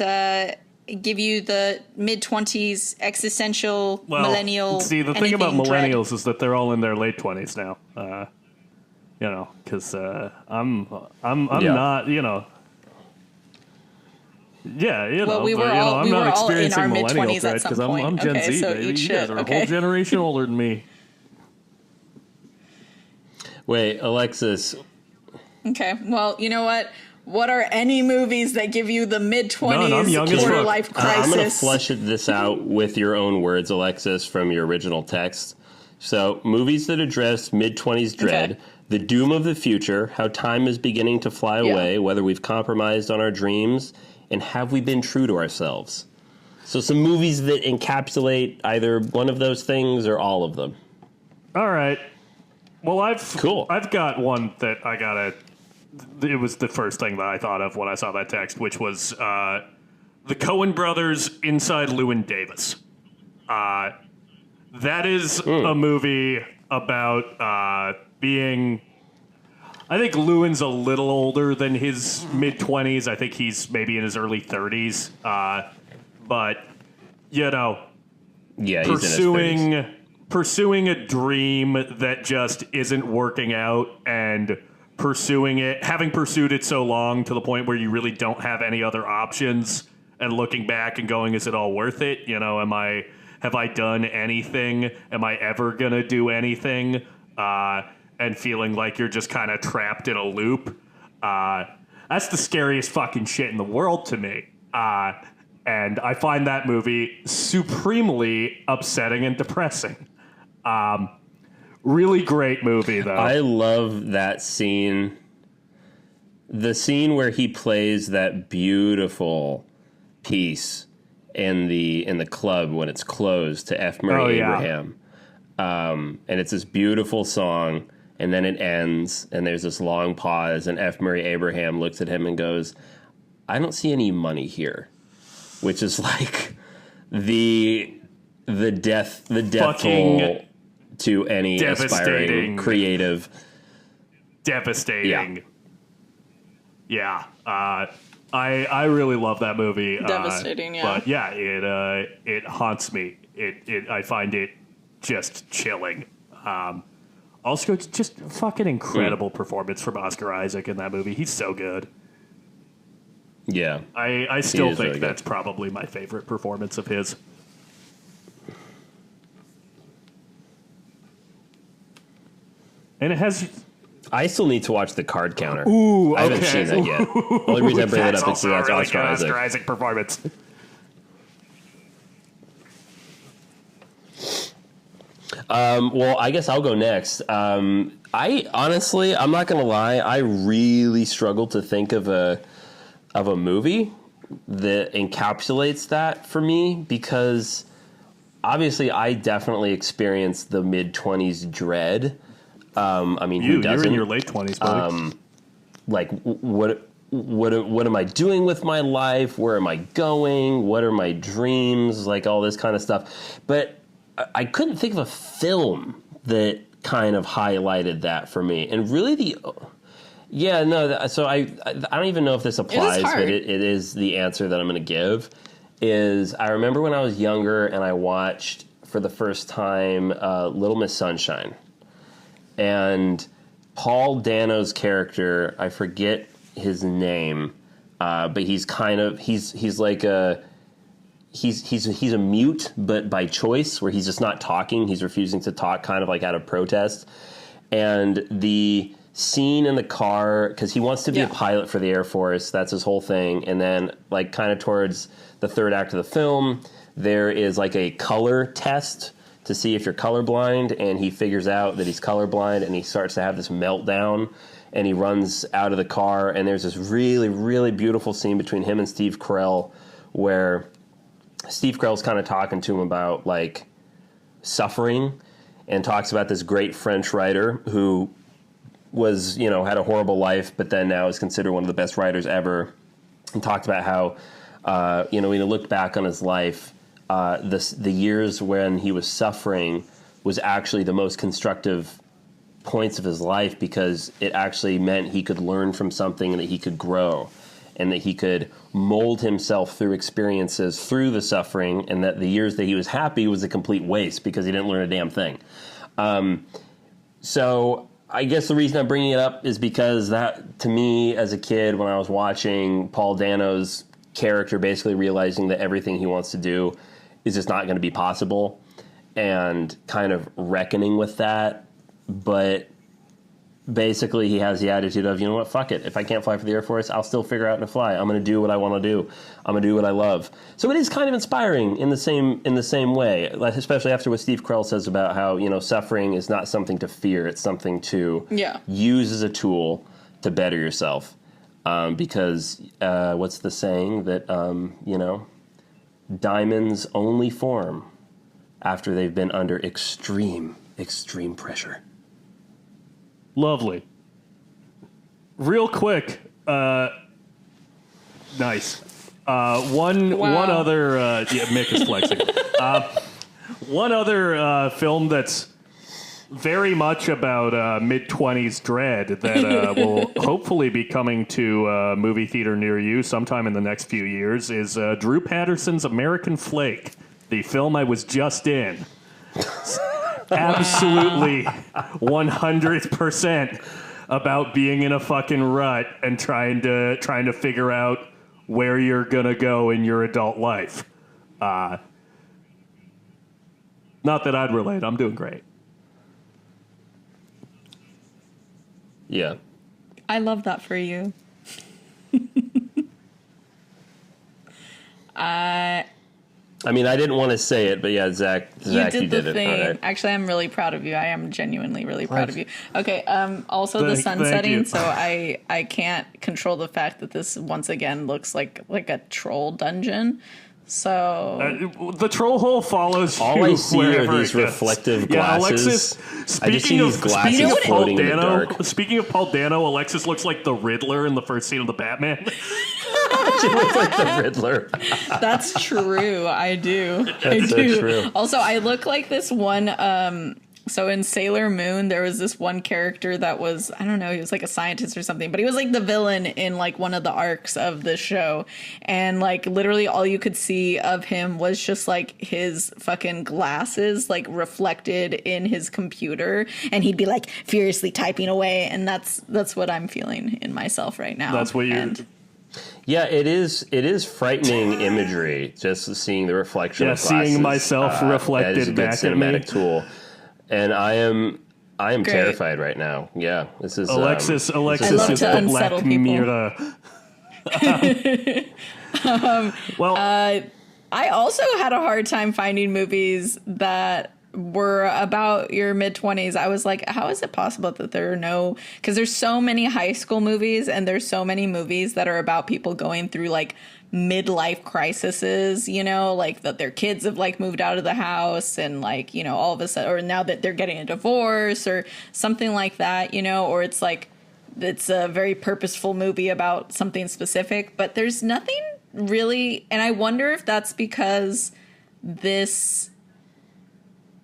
give you the mid-20s existential millennial. See, the thing about anything dread? millennials is that they're all in their late 20s now. You know, because I'm Yeah. not, you know. Yeah, you know, Well, we but, were you know, all- I'm we not were all in experiencing our millennial mid-twenties at dread because some I'm point. Gen Okay, Z, so baby. eat You guys shit, are a okay. whole generation older than me. Wait, Alexis. Okay, well, you know what? What are any movies that give you the None, I'm mid-20s young as fuck. quarter life crisis? I'm going to flesh this out with your own words, Alexis, from your original text. So, movies that address mid-20s dread, Okay. the doom of the future, how time is beginning to fly Yeah. away, whether we've compromised on our dreams, and have we been true to ourselves? So, some movies that encapsulate either one of those things or all of them. All right. Well, Cool. I've got one that I gotta. It was the first thing that I thought of when I saw that text, which was the Coen Brothers Inside Llewyn Davis. That is a movie about being. I think Llewyn's a little older than his mid-20s. I think he's maybe in his early 30s. But you know, Yeah, he's in his 30s. pursuing a dream that just isn't working out and pursuing it, having pursued it so long to the point where you really don't have any other options and looking back and going, is it all worth it? You know, have I done anything? Am I ever going to do anything? And feeling like you're just kind of trapped in a loop. That's the scariest fucking shit in the world to me. And I find that movie supremely upsetting and depressing. Really great movie, though. I love that scene. The scene where he plays that beautiful piece in the club when it's closed to F. Murray Oh, yeah. Abraham. And it's this beautiful song, and then it ends, and there's this long pause, and F. Murray Abraham looks at him and goes, I don't see any money here. Which is like the death Fucking toll to any aspiring devastating. creative. Devastating. Yeah. I really love that movie. Devastating, yeah. But yeah, it haunts me. I find it just chilling. Also, it's just a fucking incredible performance from Oscar Isaac in that movie. He's so good. Yeah. I still is think really good. that's probably my favorite performance of his. And it has. I still need to watch the card counter. Ooh, I haven't okay. seen that yet. Only reason I bring that That's up is also because a that's really Oscar good Isaac. Oscar Isaac performance. Well, I guess I'll go next. I honestly, I'm not gonna lie, I really struggle to think of a movie that encapsulates that for me, because obviously I definitely experienced the mid-20s dread. I mean, who You're doesn't? in your late 20s, buddy. Like, what am I doing with my life? Where am I going? What are my dreams? Like, all this kind of stuff. But I couldn't think of a film that kind of highlighted that for me. And really Yeah, no. So I don't even know if this applies, but hard. it is the answer that I'm going to give. Is I remember when I was younger and I watched for the first time Little Miss Sunshine, and Paul Dano's character, I forget his name, but he's kind of he's like a he's a mute, but by choice, where he's just not talking. He's refusing to talk, kind of like out of protest. And the scene in the car, because he wants to be a pilot for the Air Force, that's his whole thing. And then, like, kind of towards the third act of the film, there is like a color test to see if you're colorblind, and he figures out that he's colorblind, and he starts to have this meltdown, and he runs out of the car, and there's this really, really beautiful scene between him and Steve Carell, where Steve Carell's kind of talking to him about, like, suffering, and talks about this great French writer who was, had a horrible life, but then now is considered one of the best writers ever, and talked about how, when he looked back on his life, the years when he was suffering was actually the most constructive points of his life, because it actually meant he could learn from something and that he could grow, and that he could mold himself through experiences through the suffering, and that the years that he was happy was a complete waste because he didn't learn a damn thing. So I guess the reason I'm bringing it up is because that, to me, as a kid, when I was watching Paul Dano's character basically realizing that everything he wants to do is just not going to be possible, and kind of reckoning with that, but basically he has the attitude of, you know what, fuck it. If I can't fly for the Air Force, I'll still figure out how to fly. I'm going to do what I want to do. I'm going to do what I love. So it is kind of inspiring in the same way, especially after what Steve Carell says about how, suffering is not something to fear. It's something to use as a tool to better yourself. Because what's the saying that, diamonds only form after they've been under extreme pressure. Lovely. Real quick, nice. One other, Mick is flexing. One other film that's very much about mid-twenties dread that will hopefully be coming to a movie theater near you sometime in the next few years is Drew Patterson's American Flake, the film I was just in. Absolutely 100% about being in a fucking rut and trying to figure out where you're gonna go in your adult life. Not that I'd relate. I'm doing great. Yeah. I love that for you. I mean, I didn't want to say it, but yeah, Zack, You you did did the it. thing. All right. Actually, I'm really proud of you. I am genuinely really proud of you. Okay. Also, the sun Thank setting. you. So I can't control the fact that this once again looks like a troll dungeon. So The troll hole follows you. All I see are wherever these it goes. reflective Yeah, glasses. Alexis. I just see these glasses Speaking of Paul floating in the Dano, dark. speaking of Paul Dano, Alexis looks like the Riddler in the first scene of the Batman. She looks like the Riddler. that's true. I do. I That's so do. true. Also, I look like this one. So in Sailor Moon, there was this one character that was, I don't know, he was like a scientist or something, but he was like the villain in like one of the arcs of the show. And like literally all you could see of him was just like his fucking glasses like reflected in his computer. And he'd be like furiously typing away. And that's what I'm feeling in myself right now. That's what you're... And Yeah, it is frightening imagery, just seeing the reflection of glasses. seeing myself reflected that is a good back at me. cinematic tool. And I am Great. terrified right now. Yeah, this is Alexis I love is to the unsettle Black people. Mirror. Well, I also had a hard time finding movies that were about your mid-20s. I was like, how is it possible that there are no... Because there's so many high school movies, and there's so many movies that are about people going through, like, midlife crises, like that their kids have, like, moved out of the house, and, like, all of a sudden... Or now that they're getting a divorce, or something like that, or it's, like, it's a very purposeful movie about something specific. But there's nothing really... And I wonder if that's because this...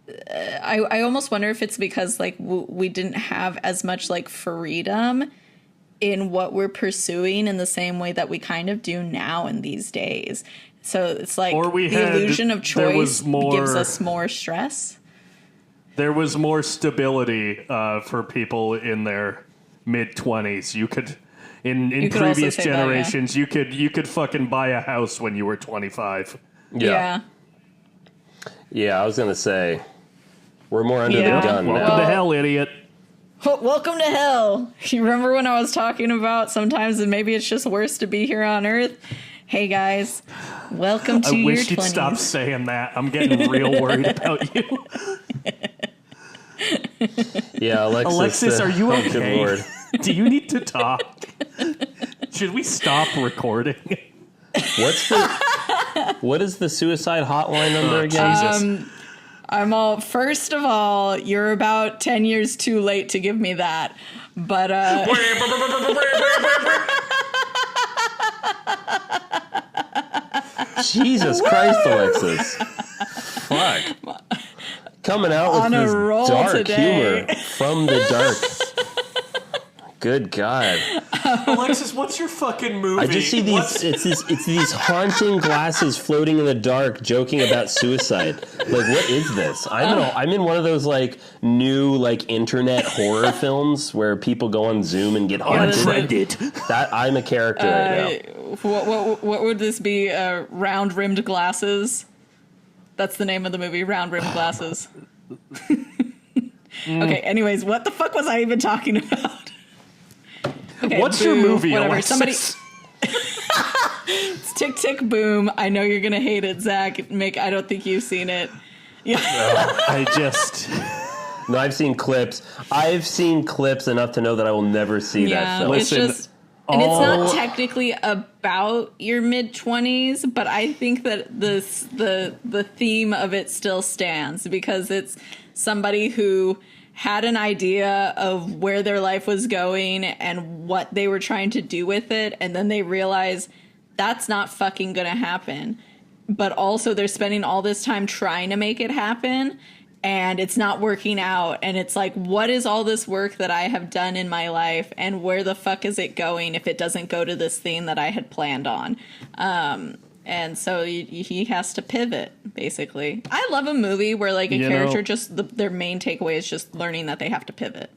I almost wonder if it's because like we didn't have as much like freedom in what we're pursuing in the same way that we kind of do now in these days. So it's like the illusion of choice gives us more stress. There was more stability for people in their mid-20s. You could, in previous generations, that, you could fucking buy a house when you were 25. Yeah, I was gonna say we're more under the gun now. Welcome to hell, idiot. Welcome to hell. You remember when I was talking about sometimes maybe it's just worse to be here on Earth? Hey guys, welcome to your 20s. I wish you'd stop saying that. I'm getting real worried about you. Yeah, Alexis, are you okay? Do you need to talk? Should we stop recording? What is the suicide hotline number again? Jesus. First of all, you're about 10 years too late to give me that. But, Jesus Christ, Alexis. Fuck. Coming out with this dark humor from the dark. Good God. Alexis, what's your fucking movie? I just see it's these haunting glasses floating in the dark joking about suicide. Like, what is this? I'm in one of those like new like internet horror films where people go on Zoom and get haunted. That I'm a character right now. What would this be? Round rimmed glasses? That's the name of the movie, Round Rimmed Glasses. Okay, anyways, what the fuck was I even talking about? Okay, what's your movie, whatever. Alexis? It's Tick Tick Boom. I know you're gonna hate it, Zach. I don't think you've seen it. Yeah. No, I've seen clips. I've seen clips enough to know that I will never see that film. It's just, and it's not technically about your mid-20s, but I think that the theme of it still stands because it's somebody who had an idea of where their life was going and what they were trying to do with it, and then they realize that's not fucking gonna happen. But also they're spending all this time trying to make it happen, and it's not working out. And it's like, what is all this work that I have done in my life, and where the fuck is it going if it doesn't go to this thing that I had planned on? And so he has to pivot, basically. I love a movie where, like, a character just their main takeaway is just learning that they have to pivot.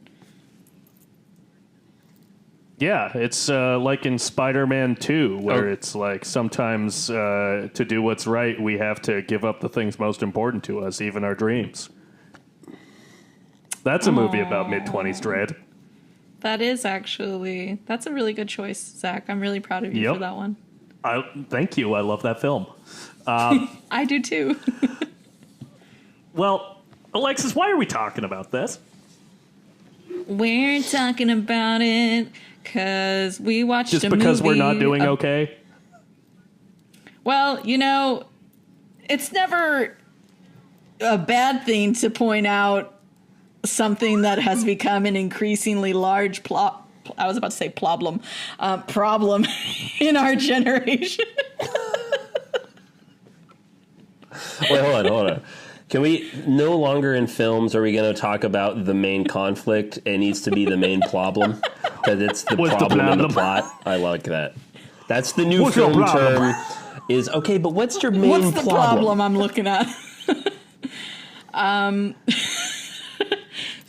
Yeah, it's like in Spider-Man 2, where it's like sometimes to do what's right, we have to give up the things most important to us, even our dreams. That's a movie about mid-20s dread. That is actually, that's a really good choice, Zach. I'm really proud of you for that one. Thank you. I love that film. I do too. Well, Alexis, why are we talking about this? We're talking about it because we watched a movie. Just because we're not doing okay? Well, it's never a bad thing to point out something that has become an increasingly large problem in our generation. Wait, hold on. Can we no longer in films are we going to talk about the main conflict? It needs to be the main problem because it's the problem in the plot. I like that. That's the new film term. Is okay, but what's your main What's the problem I'm looking at?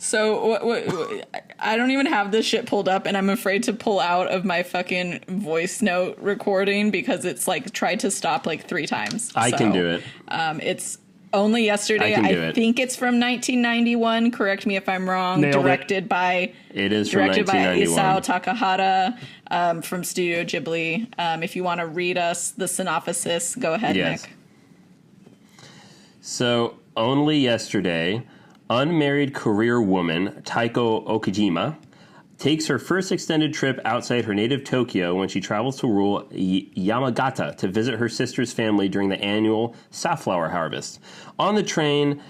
So what, I don't even have this shit pulled up, and I'm afraid to pull out of my fucking voice note recording because it's like tried to stop like 3 times. I can do it. It's only yesterday. I think it's from 1991. Correct me if I'm wrong. Directed by Isao Takahata from Studio Ghibli. If you want to read us the synopsis, go ahead, Nick. So only yesterday, unmarried career woman Taiko Okajima takes her first extended trip outside her native Tokyo when she travels to rural Yamagata to visit her sister's family during the annual safflower harvest. On the train,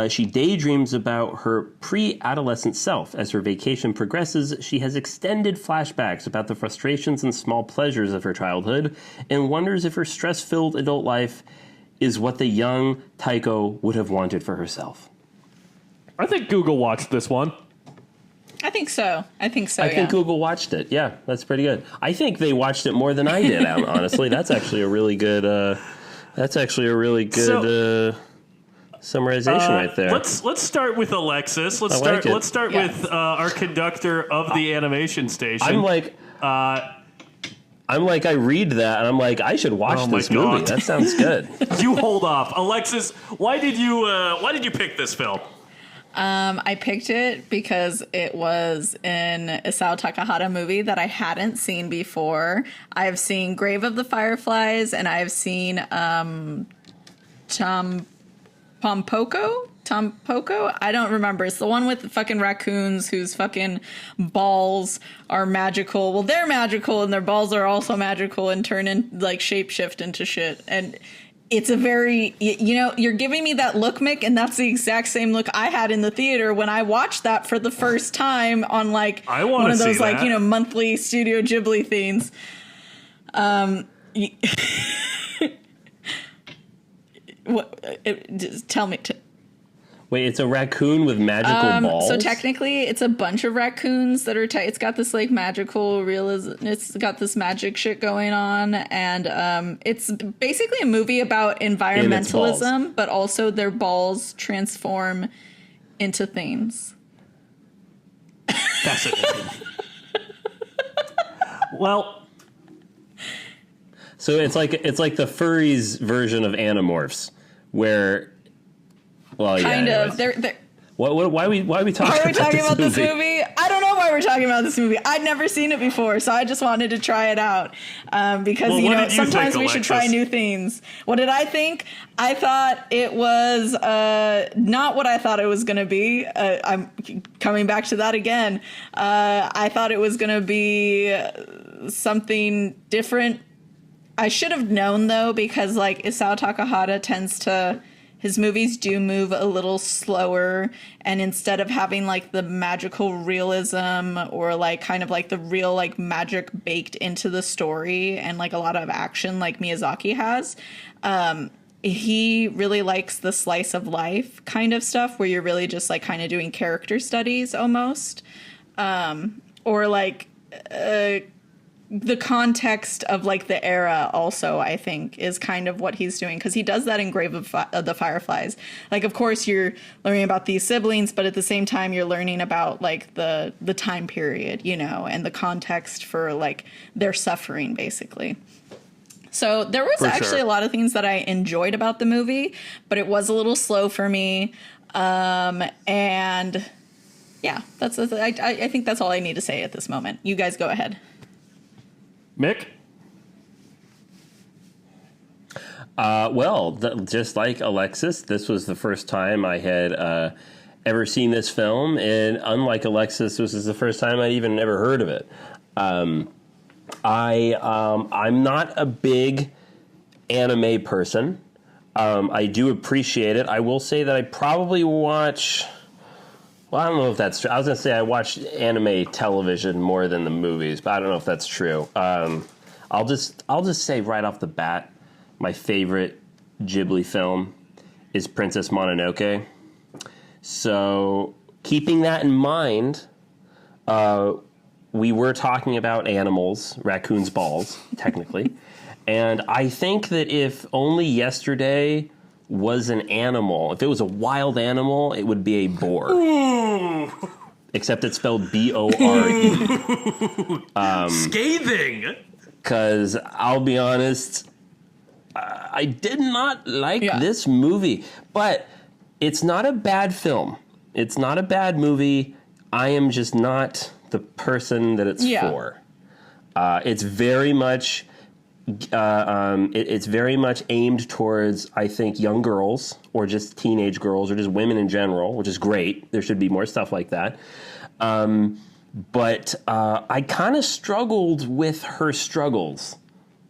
she daydreams about her pre-adolescent self. As her vacation progresses, she has extended flashbacks about the frustrations and small pleasures of her childhood and wonders if her stress-filled adult life is what the young Taiko would have wanted for herself. I think Google watched this one. I think so. I think Google watched it. Yeah, that's pretty good. I think they watched it more than I did. Honestly, that's actually a really good. Summarization right there. Let's start with Alexis. Let's start with our conductor of the animation station. I'm like, I read that and I'm like, I should watch this movie. That sounds good. You hold off, Alexis. Why did you pick this film? I picked it because it was an Isao Takahata movie that I hadn't seen before. I've seen Grave of the Fireflies and I've seen Tompoko? I don't remember. It's the one with the fucking raccoons whose fucking balls are magical. Well, they're magical and their balls are also magical and turn in like shapeshift into shit. And it's a very, you're giving me that look, Mick, and that's the exact same look I had in the theater when I watched that for the first time on like one of those like, monthly Studio Ghibli things. Tell me. Wait, it's a raccoon with magical balls? So technically, it's a bunch of raccoons that are... it's got this, like, magical realism... It's got this magic shit going on. And it's basically a movie about environmentalism, but also their balls transform into things. Fascinating. Well... So it's like the furries version of Animorphs, where... Well, kind yeah, of. They're why are we talking about this movie? I don't know why we're talking about this movie. I'd never seen it before, so I just wanted to try it out because sometimes we should try new things. What did I think? I thought it was not what I thought it was going to be. I'm coming back to that again. I thought it was going to be something different. I should have known though, because like Isao Takahata tends to. His movies do move a little slower, and instead of having like the magical realism or like kind of like the real like magic baked into the story and like a lot of action like Miyazaki has, he really likes the slice of life kind of stuff where you're really just like kind of doing character studies almost, or like the context of like the era also I think is kind of what he's doing, because he does that in Grave of the Fireflies. Like, of course you're learning about these siblings, but at the same time you're learning about like the time period, and the context for like their suffering basically. So there was actually a lot of things that I enjoyed about the movie, but it was a little slow for me. And yeah, I think that's all I need to say at this moment. You guys go ahead. Mick? Just like Alexis, this was the first time I had ever seen this film, and unlike Alexis, this is the first time I'd even ever heard of it. I'm not a big anime person. I do appreciate it. I will say that I probably watch... Well, I don't know if that's true. I was going to say I watch anime television more than the movies, but I don't know if that's true. I'll just say right off the bat, my favorite Ghibli film is Princess Mononoke. So keeping that in mind, we were talking about animals, raccoons' balls, technically. And I think that if Only Yesterday was an animal, if it was a wild animal, it would be a boar. Ooh. Except it's spelled Bore. Scathing. Because I'll be honest, I did not like this movie. But it's not a bad film. It's not a bad movie. I am just not the person that it's for. It's very much... it's very much aimed towards, I think, young girls or just teenage girls or just women in general, which is great. There should be more stuff like that. But I kind of struggled with her struggles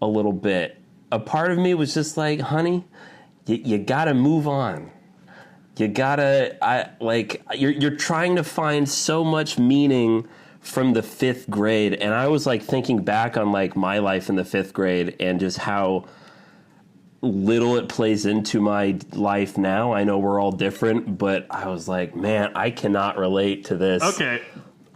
a little bit. A part of me was just like, honey, you gotta move on. You gotta, you're trying to find so much meaning from the fifth grade, and I was like thinking back on like my life in the fifth grade and just how little it plays into my life now. I know we're all different, but I was like, man, I cannot relate to this. Okay.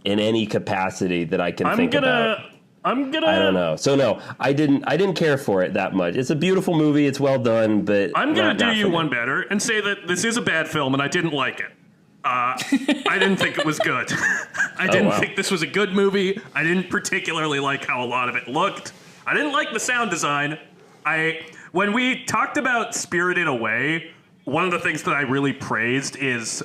in any capacity that I can think about. I don't know. So no, I didn't care for it that much. It's a beautiful movie. It's well done, but I'm gonna do you one better and say that this is a bad film, and I didn't like it. I didn't think it was good. I didn't think this was a good movie. I didn't particularly like how a lot of it looked. I didn't like the sound design. When we talked about Spirited Away, one of the things that I really praised is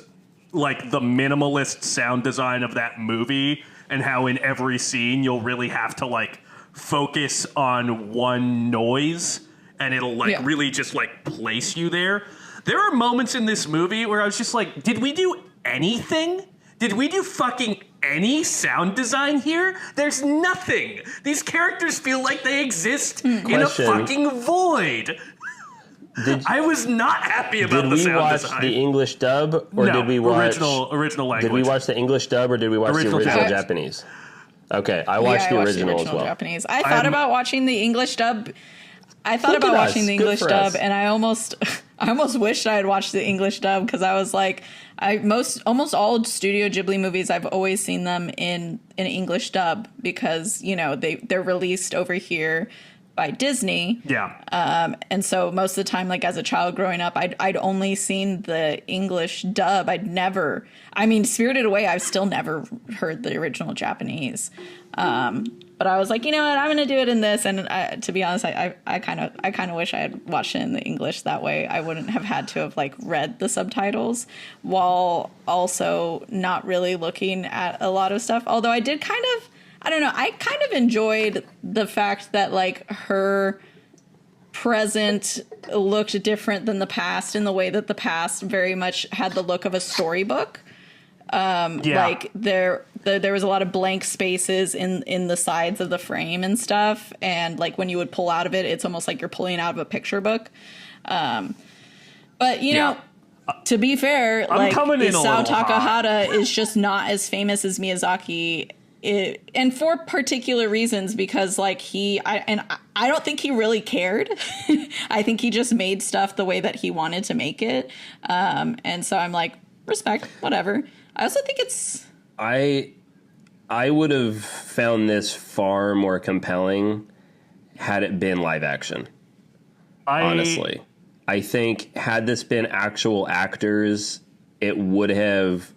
like the minimalist sound design of that movie, and how in every scene you'll really have to like focus on one noise, and it'll like really just like place you there. There are moments in this movie where I was just like, did we do anything? Did we do fucking any sound design here? There's nothing. These characters feel like they exist in a fucking void. I was not happy about the sound design. Did we watch the English dub, or did we watch original language? Did we watch the English dub, or did we watch the original Japanese? Okay, I watched the original as well. Japanese. I thought about watching the English dub. And I almost wished I had watched the English dub, because I was like, almost all Studio Ghibli movies, I've always seen them in an English dub, because they're released over here by Disney. Yeah. And so most of the time, like as a child growing up, I'd only seen the English dub. Spirited Away, I've still never heard the original Japanese. But I was like, you know what, I'm going to do it in this. And to be honest, I kind of wish I had watched it in the English. That way I wouldn't have had to have like read the subtitles, while also not really looking at a lot of stuff. Although I did I kind of enjoyed the fact that like her present looked different than the past, in the way that the past very much had the look of a storybook. Like there was a lot of blank spaces in the sides of the frame and stuff. And like when you would pull out of it, it's almost like you're pulling out of a picture book. But you know, to be fair, like Isao Takahata is just not as famous as Miyazaki. And for particular reasons, because like I don't think he really cared. I think he just made stuff the way that he wanted to make it. And so I'm like, respect, whatever. I also think it's... I would have found this far more compelling had it been live action. Honestly. I think had this been actual actors, it would have...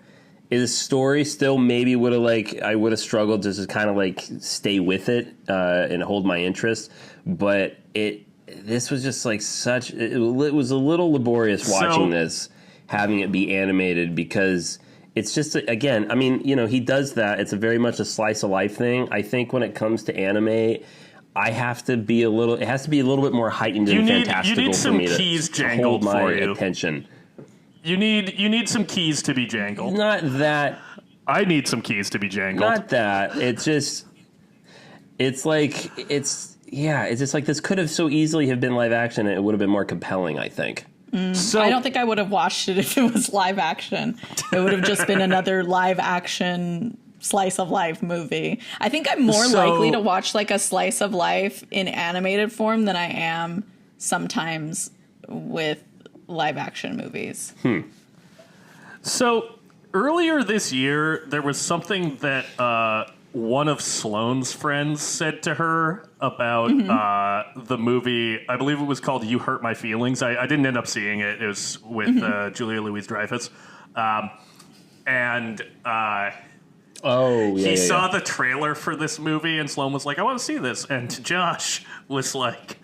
His story still maybe would have I would have struggled to just kind of stay with it and hold my interest. But this was just it was a little laborious watching this, having it be animated, because it's just, again, he does that. It's very much a slice of life thing. I think when it comes to anime, it has to be a little bit more heightened and fantastical for me to hold my attention. You need some keys to be jangled. Not that. I need some keys to be jangled. Not that. It's just like this could have so easily have been live action, and it would have been more compelling, I think. So I don't think I would have watched it if it was live action. It would have just been another live action slice of life movie. I think I'm more likely to watch a slice of life in animated form than I am sometimes with live action movies. So earlier this year, there was something that one of Sloane's friends said to her about the movie. I believe it was called You Hurt My Feelings. I didn't end up seeing it. It was with Julia Louis-Dreyfus. He saw the trailer for this movie, and Sloane was like, I want to see this. And Josh was like,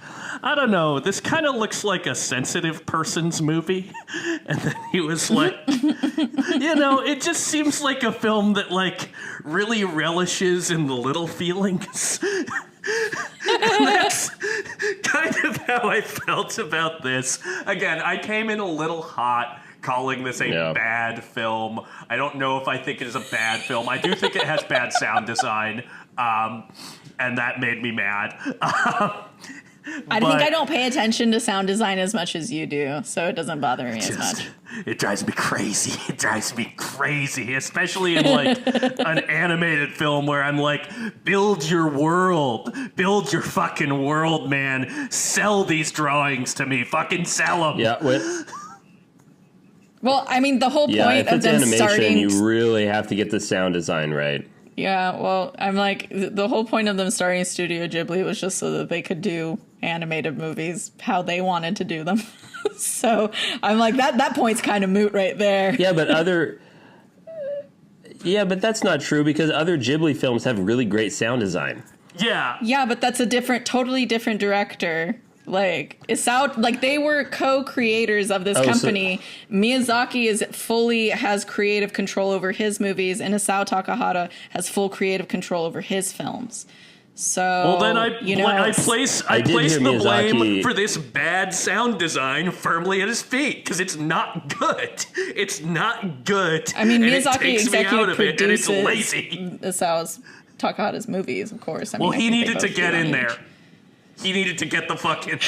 I don't know, this kind of looks like a sensitive person's movie. And then he was like, it just seems like a film that really relishes in the little feelings. And that's kind of how I felt about this. Again, I came in a little hot, calling this a bad film. I don't know if I think it is a bad film. I do think it has bad sound design, and that made me mad. I think I don't pay attention to sound design as much as you do, so it doesn't bother me as much. It drives me crazy. It drives me crazy, especially in an animated film where I'm like, build your world. Build your fucking world, man. Sell these drawings to me. Fucking sell them. Yeah, well, the whole point of them animation, starting... you really have to get the sound design right. Yeah, well, I'm like, the whole point of them starting Studio Ghibli was just so that they could do animated movies how they wanted to do them. So I'm like, that point's kind of moot right there. Yeah, but that's not true because other Ghibli films have really great sound design. Yeah. Yeah, but that's a totally different director. Like, Isao, like, they were co-creators of this company. Miyazaki has creative control over his movies, and Isao Takahata has full creative control over his films. So, well, then I place the blame for this bad sound design firmly at his feet because it's not good. It's not good. I mean, Miyazaki executive produces and it's lazy. Isao Takahata's movies, of course. I mean, he needed to get in there. He needed to get the fuck in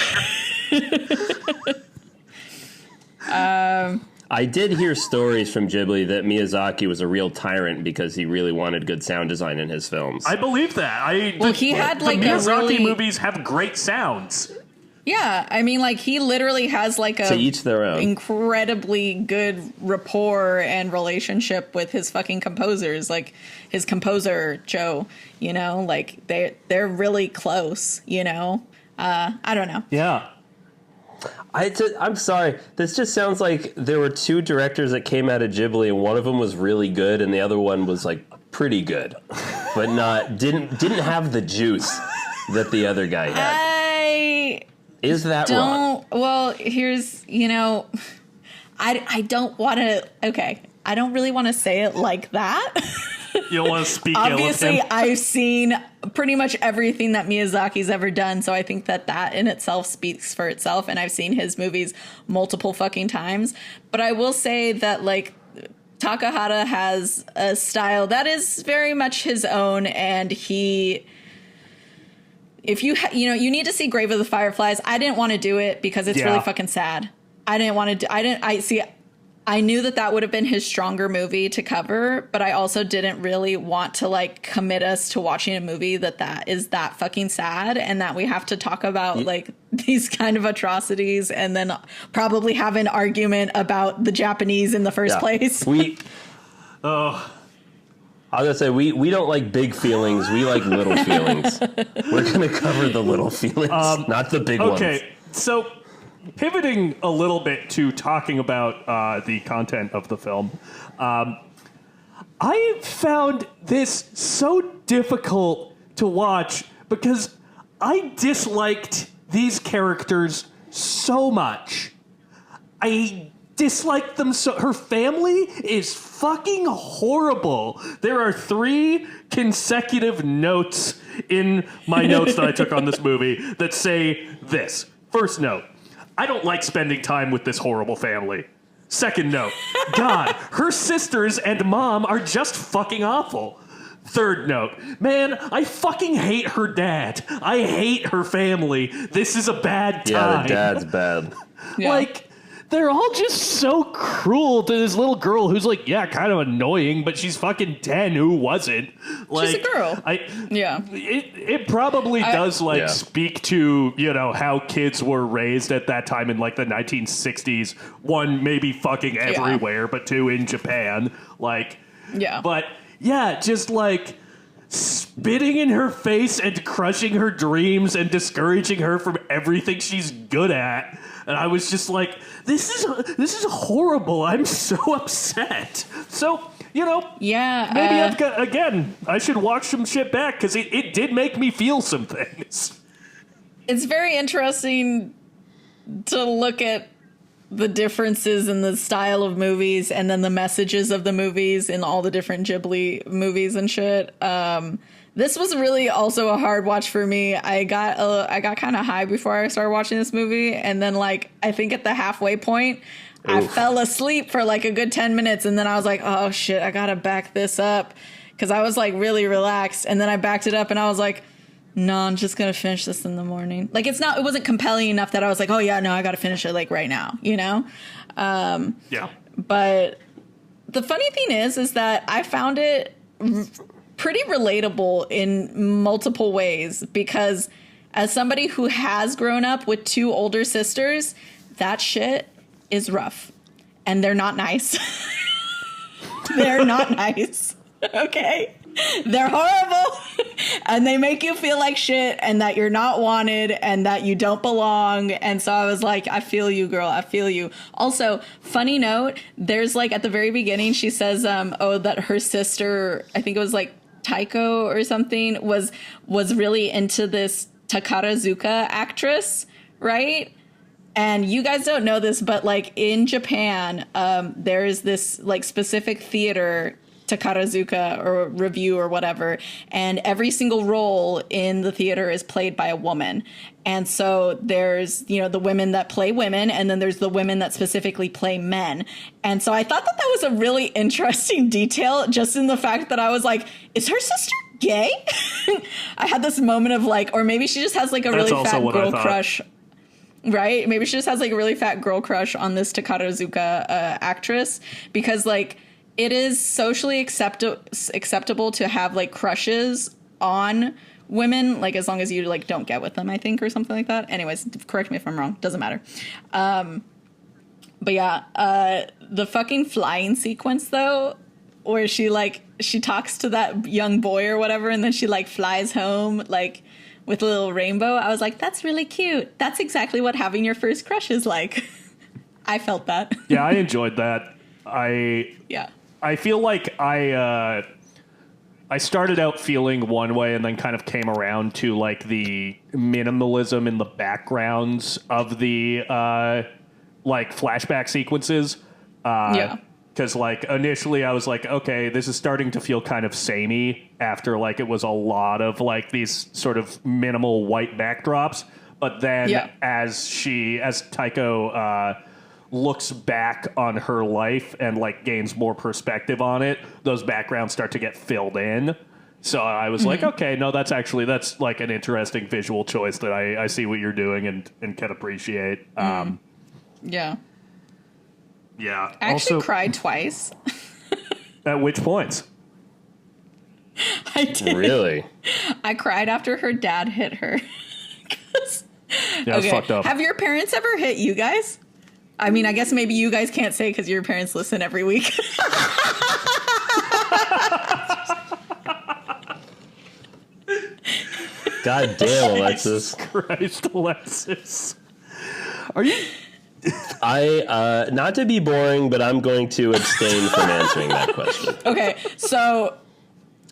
there. I did hear stories from Ghibli that Miyazaki was a real tyrant because he really wanted good sound design in his films. I believe that. He had like the Miyazaki movies have great sounds. Yeah, I mean, like, he literally has like to each their own incredibly good rapport and relationship with his fucking composers, like his composer Joe. You know, like they're really close. You know, I don't know. Yeah. I'm sorry. This just sounds like there were two directors that came out of Ghibli, and one of them was really good, and the other one was like pretty good, but didn't have the juice that the other guy had. Is that wrong? Well, here's, I don't want to. Okay, I don't really want to say it like that. You don't want to speak Obviously, ill of him? I've seen pretty much everything that Miyazaki's ever done, so I think that in itself speaks for itself, and I've seen his movies multiple fucking times. But I will say that, like, Takahata has a style that is very much his own, and he... If you need to see Grave of the Fireflies. I didn't want to do it because it's really fucking sad. I didn't want to I knew that would have been his stronger movie to cover, but I also didn't really want to like commit us to watching a movie that is that fucking sad and that we have to talk about like these kind of atrocities and then probably have an argument about the Japanese in the first place. I was going to say, we don't like big feelings. We like little feelings. We're going to cover the little feelings, not the big ones. Okay, so pivoting a little bit to talking about the content of the film, I found this so difficult to watch because I disliked these characters so much. I dislike them so. Her family is fucking horrible. There are 3 consecutive notes in my notes that I took on this movie that say this. First note, I don't like spending time with this horrible family. Second note, God, her sisters and mom are just fucking awful. Third note, man, I fucking hate her dad. I hate her family. This is a bad time. Yeah, the dad's bad. Yeah. Like, they're all just so cruel to this little girl who's like, yeah, kind of annoying, but she's fucking 10. Who wasn't? Like, she's a girl. It probably does speak to, how kids were raised at that time in like the 1960s. 1, maybe fucking everywhere, but 2 in Japan. Like, but yeah, just like spitting in her face and crushing her dreams and discouraging her from everything she's good at. And I was just like, this is horrible. I'm so upset. So, maybe I should watch some shit back because it did make me feel some things. It's very interesting to look at the differences in the style of movies and then the messages of the movies in all the different Ghibli movies and shit. This was really also a hard watch for me. I got kind of high before I started watching this movie, and then like I think at the halfway point, I fell asleep for like a good 10 minutes, and then I was like, oh shit, I gotta back this up because I was like really relaxed, and then I backed it up, and I was like, no, I'm just gonna finish this in the morning. Like it wasn't compelling enough that I was like, oh yeah, no, I gotta finish it like right now, Yeah. But the funny thing is that I found it pretty relatable in multiple ways because as somebody who has grown up with 2 older sisters, that shit is rough and they're not nice. They're not nice. Okay. They're horrible. And they make you feel like shit and that you're not wanted and that you don't belong. And so I was like, I feel you, girl. I feel you. Also, funny note, there's like at the very beginning, she says, that her sister, I think it was like Taiko or something, was really into this Takarazuka actress, right? And you guys don't know this, but like in Japan, there is this like specific theater, Takarazuka or review or whatever, and every single role in the theater is played by a woman. And so there's, the women that play women, and then there's the women that specifically play men. And so I thought that was a really interesting detail, just in the fact that I was like, is her sister gay? I had this moment of like, or maybe she just has like a really fat girl crush. Right? Maybe she just has like a really fat girl crush on this Takarazuka actress, because like, it is socially acceptable to have like crushes on women, like as long as you like don't get with them, I think, or something like that. Anyways, correct me if I'm wrong. Doesn't matter. But yeah, the fucking flying sequence though, where she talks to that young boy or whatever, and then she like flies home like with a little rainbow. I was like, that's really cute. That's exactly what having your first crush is like. I felt that. Yeah, I enjoyed that. I feel like I started out feeling one way and then kind of came around to like the minimalism in the backgrounds of the like flashback sequences. Because like initially I was like, okay, this is starting to feel kind of samey after like it was a lot of like these sort of minimal white backdrops. But then as Taiko looks back on her life and like gains more perspective on it, those backgrounds start to get filled in. So I was like, okay, no, that's like an interesting visual choice that I see what you're doing and can appreciate. Yeah. Yeah. I actually cried twice. At which points? I did. Really? I cried after her dad hit her. Yeah, it's fucked up. Have your parents ever hit you guys? I mean, I guess maybe you guys can't say because your parents listen every week. God damn, Alexis. Jesus Christ, Alexis. Are you... Not to be boring, but I'm going to abstain from answering that question. Okay, so...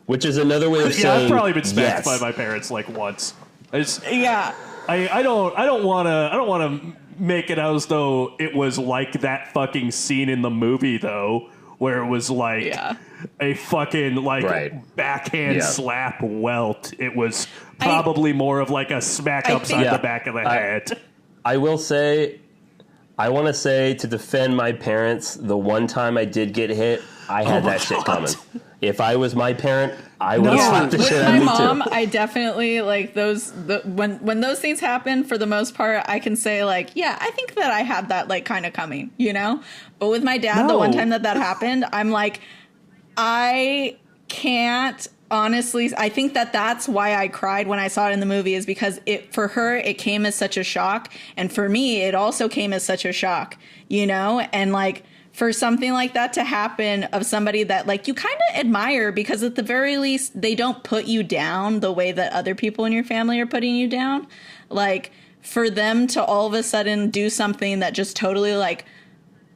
Which is another way of saying I've probably been spanked yes. by my parents like once. Yeah. I don't want to make it out as though it was like that fucking scene in the movie though, where it was like a fucking like backhand slap welt. It was probably more of like a smack upside the back of the head. I will say, I want to say to defend my parents, the one time I did get hit, I had that shit coming. If I was my parent, I would have slapped the shit out of me too. With my mom, I definitely like when those things happen, for the most part, I can say like, yeah, I think that I had that like kind of coming, But with my dad, the one time that happened, I'm like, I can't honestly. I think that that's why I cried when I saw it in the movie, is because for her it came as such a shock, and for me it also came as such a shock, and like. For something like that to happen of somebody that like you kind of admire, because at the very least they don't put you down the way that other people in your family are putting you down. Like for them to all of a sudden do something that just totally like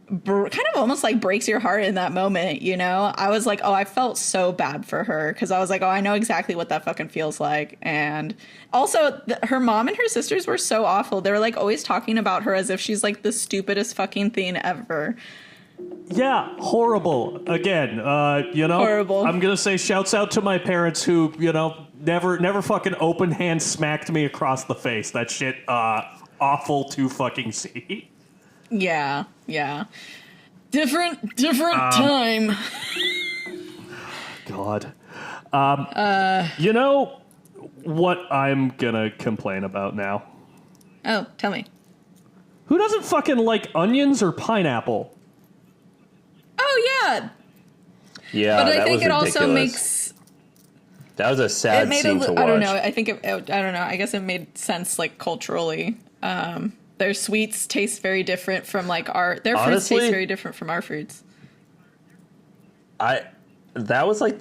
kind of almost like breaks your heart in that moment, I was like, oh, I felt so bad for her, because I was like, oh, I know exactly what that fucking feels like. And also her mom and her sisters were so awful. They were like always talking about her as if she's like the stupidest fucking thing ever. Yeah, horrible. Again, horrible. I'm gonna say shouts out to my parents who, never fucking open hand smacked me across the face. That shit, awful to fucking see. Yeah. Different time. God. You know what I'm gonna complain about now? Oh, tell me. Who doesn't fucking like onions or pineapple? Oh, yeah. Yeah, but I that think was it ridiculous. also makes... That was a sad scene to watch. I don't know. I think I don't know. I guess it made sense, like, culturally. Their sweets taste very different from, like, their fruits taste very different from our fruits. That was, like,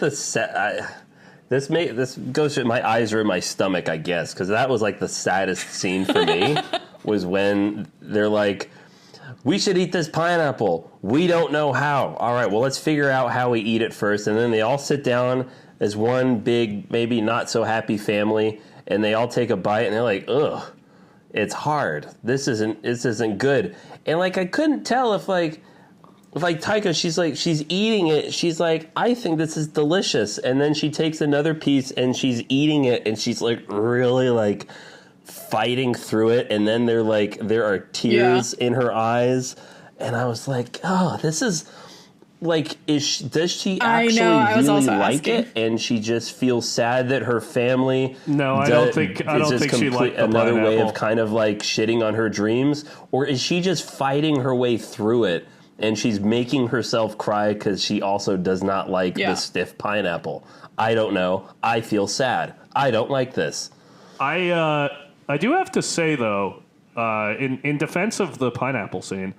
This goes to my eyes are in my stomach, I guess, because that was like the saddest scene for me was when they're like, we should eat this pineapple. We don't know how. All right, well, let's figure out how we eat it first. And then they all sit down as one big, maybe not so happy family, and they all take a bite, and they're like, ugh, it's hard. This isn't good. And like I couldn't tell if Taika, she's eating it. She's like, I think this is delicious. And then she takes another piece and she's eating it and she's like really like fighting through it. And then there are tears in her eyes. And I was like, oh, this is like, does she actually really like it? And she just feels sad that her family. No, I don't think she liked the another pineapple. way of kind of like shitting on her dreams, or is she just fighting her way through it? And she's making herself cry because she also does not like the stiff pineapple. I don't know. I feel sad. I don't like this. I do have to say, though, in defense of the pineapple scene,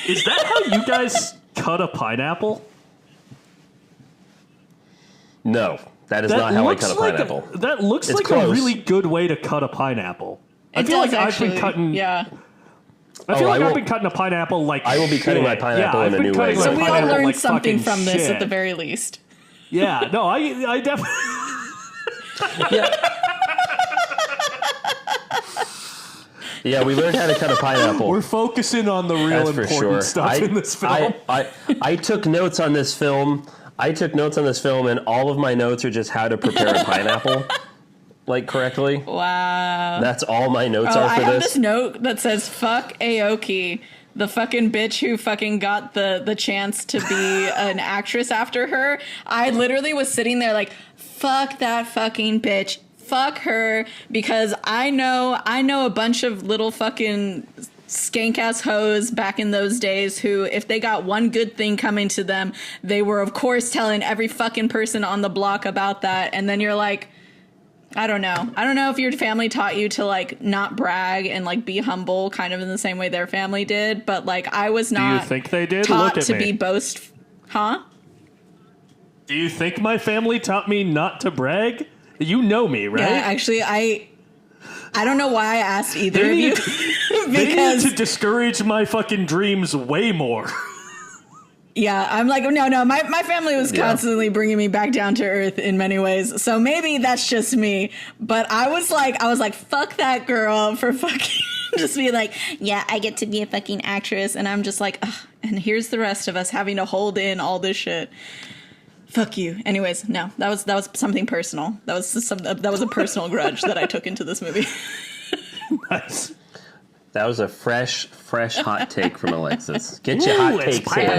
is that how you guys cut a pineapple? No, that is not how I cut a pineapple. That looks It's like close. a really good way to cut a pineapple. I It feel does like actually. I've been cutting. Yeah. I feel like I I've will- been cutting a pineapple like I will be cutting my shit. pineapple I've in a been new cutting way. my So we all pineapple learned like something fucking from this shit. at the very least. Yeah, no, I definitely. Yeah, we learned how to cut a pineapple. We're focusing on the real That's for important sure. stuff in this film. I took notes on this film. And all of my notes are just how to prepare a pineapple, like correctly. Wow. That's all my notes are I for have this. this note that says, fuck Aoki, the fucking bitch who fucking got the chance to be an actress after her. I literally was sitting there like, fuck that fucking bitch. Fuck her, because I know a bunch of little fucking skank-ass hoes back in those days who, if they got one good thing coming to them, they were, of course, telling every fucking person on the block about that. And then you're like, I don't know if your family taught you to, like, not brag and, like, be humble kind of in the same way their family did. But, like, I was not Do you think they did? taught Look at to me. be boast. Huh? Do you think my family taught me not to brag? You know me, right? Yeah, actually, I don't know why I asked either They of you. need They need because, to discourage my fucking dreams way more. yeah, I'm like, no, my family was Yeah. constantly bringing me back down to earth in many ways. So maybe that's just me. But I was like, fuck that girl for fucking just be like, yeah, I get to be a fucking actress. And I'm just like, ugh, and here's the rest of us having to hold in all this shit. Fuck you. Anyways, no, that was something personal. That was a personal grudge that I took into this movie. Nice. That was a fresh hot take from Alexis. Get your hot it's takes piping in.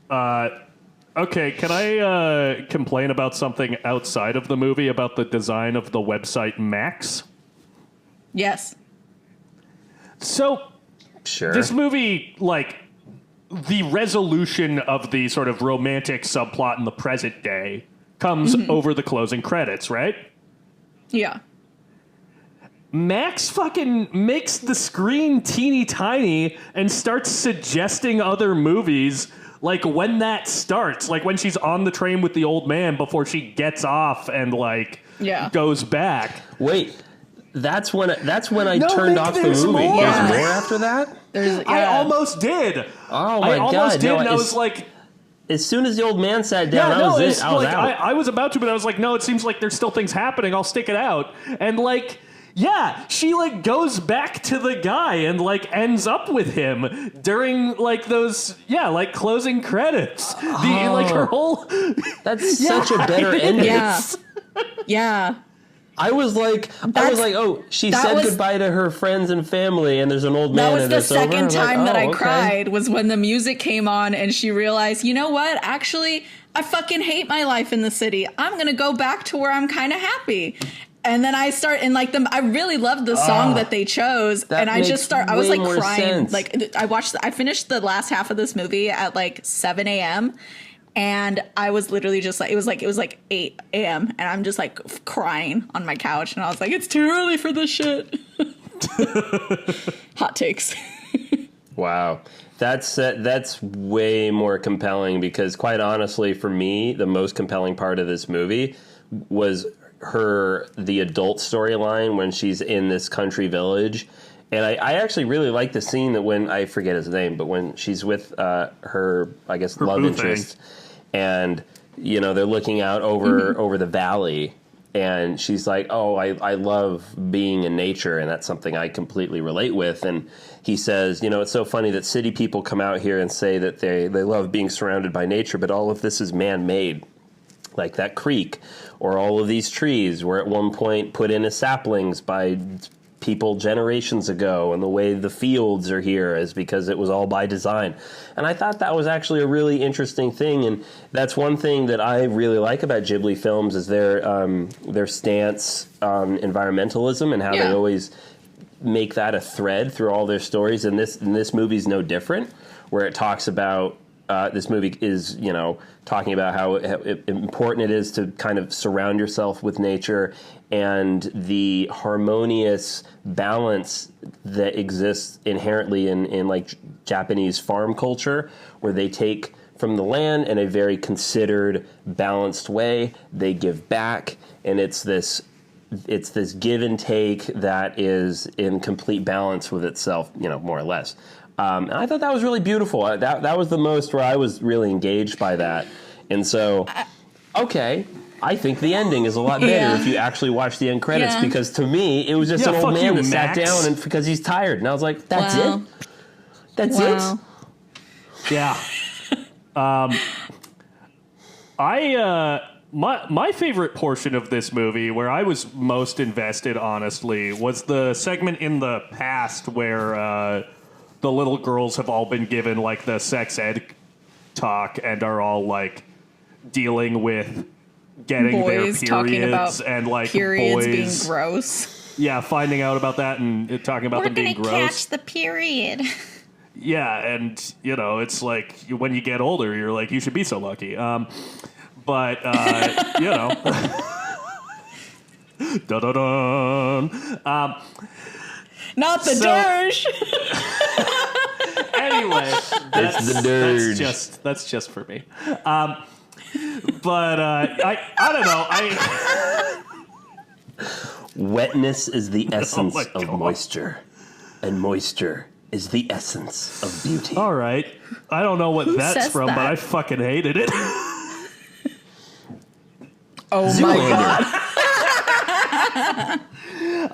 hot. Okay, can I complain about something outside of the movie about the design of the website Max? Yes. So, Sure. this movie, like, the resolution of the sort of romantic subplot in the present day comes over the closing credits, right? Yeah. Max fucking makes the screen teeny tiny and starts suggesting other movies, like when that starts, like when she's on the train with the old man before she gets off and like goes back. Wait, that's when I No, turned Nick, off the there's movie. more. There's Yeah. more after that? I almost did. Oh my I almost God, did, no, and I it's- was like, As soon as the old man sat down, yeah, no, I was it's in. I was like out. I was about to, but I was like, no, it seems like there's still things happening. I'll stick it out, and like. Yeah, she like goes back to the guy and like ends up with him during like those like closing credits. Like her whole That's such a better it ending. Yeah. Yeah. I was like, oh, she that said was- goodbye to her friends and family, and there's an old man. That was and the it's over. second was like, time that oh, I okay. cried was when the music came on and she realized, you know what? Actually, I fucking hate my life in the city. I'm going to go back to where I'm kind of happy. And then I start and like I really loved the song that they chose. That And I just makes I was way like more crying. sense. Like I finished the last half of this movie at like 7 a.m. And I was literally just like, it was like 8 a.m. And I'm just like crying on my couch. And I was like, it's too early for this shit. Hot takes. Wow. That's way more compelling because, quite honestly, for me, the most compelling part of this movie was the adult storyline when she's in this country village. And I actually really like the scene that when, I forget his name, but when she's with her, I guess, her love interest, and, you know, they're looking out over the valley, and she's like, oh, I love being in nature, and that's something I completely relate with. And he says, you know, it's so funny that city people come out here and say that they love being surrounded by nature, but all of this is man-made, like that creek, or all of these trees were at one point put in as saplings by people generations ago, and the way the fields are here is because it was all by design. And I thought that was actually a really interesting thing, and that's one thing that I really like about Ghibli films is their stance on environmentalism and how they always make that a thread through all their stories. And this movie's no different, where it talks about this movie is, you know, talking about how important it is to kind of surround yourself with nature and the harmonious balance that exists inherently in like Japanese farm culture, where they take from the land in a very considered, balanced way. They give back, and it's this give and take that is in complete balance with itself, you know, more or less. And I thought that was really beautiful. That was the most where I was really engaged by that. And so, okay, I think the ending is a lot better if you actually watch the end credits, because to me, it was just an old man that sat down and because he's tired. And I was like, that's it? That's it? Yeah. My favorite portion of this movie, where I was most invested, honestly, was the segment in the past where the little girls have all been given like the sex ed talk and are all like dealing with getting boys their talking about periods and like periods boys being gross. Yeah, finding out about that and talking about them being gross. We're gonna catch the period. Yeah, and you know, it's like when you get older, you're like, you should be so lucky. But you know, dun-dun-dun. Not the dirge. Anyway, that's just for me. But I don't know. Wetness is the essence of moisture, and moisture is the essence of beauty. All right, I don't know what that's from, but I fucking hated it. Oh my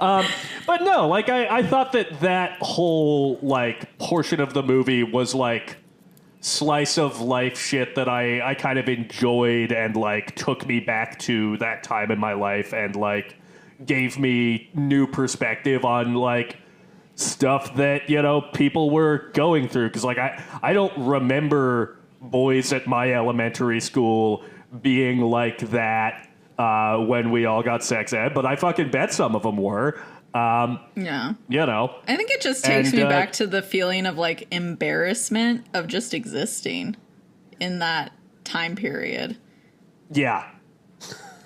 god. But no, like I thought that whole like portion of the movie was like slice of life shit that I kind of enjoyed and like took me back to that time in my life and like gave me new perspective on like stuff that, you know, people were going through. Because like I don't remember boys at my elementary school being like that when we all got sex ed, but I fucking bet some of them were. Yeah. You know. I think it just takes me back to the feeling of like embarrassment of just existing in that time period. Yeah.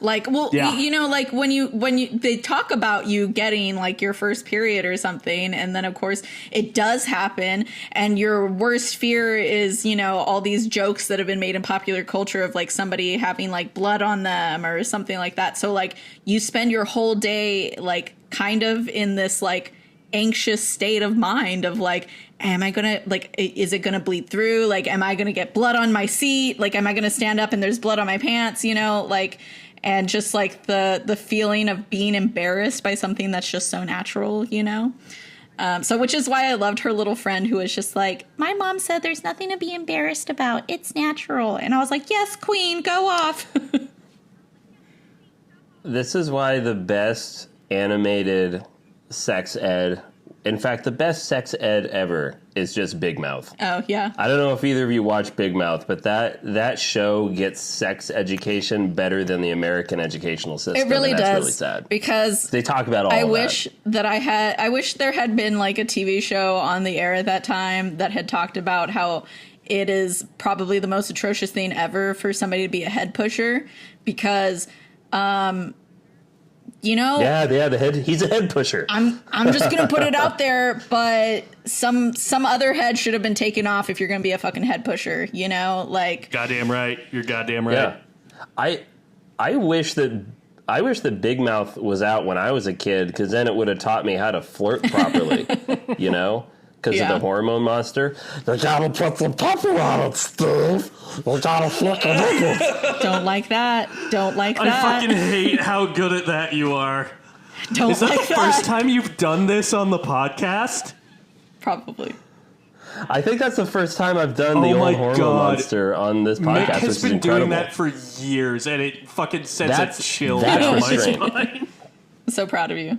Like, well, you know, like when you they talk about you getting like your first period or something, and then of course it does happen, and your worst fear is, you know, all these jokes that have been made in popular culture of like somebody having like blood on them or something like that. So like you spend your whole day like kind of in this like anxious state of mind of like, am I gonna like, is it gonna bleed through? Like, am I gonna get blood on my seat? Like, am I gonna stand up and there's blood on my pants? You know, like. And just like the feeling of being embarrassed by something that's just so natural, you know? So which is why I loved her little friend who was just like, my mom said there's nothing to be embarrassed about. It's natural. And I was like, yes, queen, go off. This is why the best animated sex ed, in fact, the best sex ed ever is just Big Mouth. Oh, yeah. I don't know if either of you watch Big Mouth, but that show gets sex education better than the American educational system. It really and that's does. Really sad. Because they talk about all I of wish that I wish there had been like a TV show on the air at that time that had talked about how it is probably the most atrocious thing ever for somebody to be a head pusher, because Yeah, the head. He's a head pusher. I'm just gonna put it out there, but some other head should have been taken off if you're gonna be a fucking head pusher. Like Goddamn right. You're goddamn right. Yeah. I wish that Big Mouth was out when I was a kid, because then it would have taught me how to flirt properly. Because of the hormone monster. They gotta put the pepper on it, Steve. They gotta flick it. Don't like that. Don't like that. I fucking hate how good at that you are. Don't Is that like the first time you've done this on the podcast? Probably. I think that's the first time I've done the old hormone monster on this podcast, Mick has which is been incredible. doing that for years, and it fucking sends a chill that's down my restraint. spine. I'm so proud of you.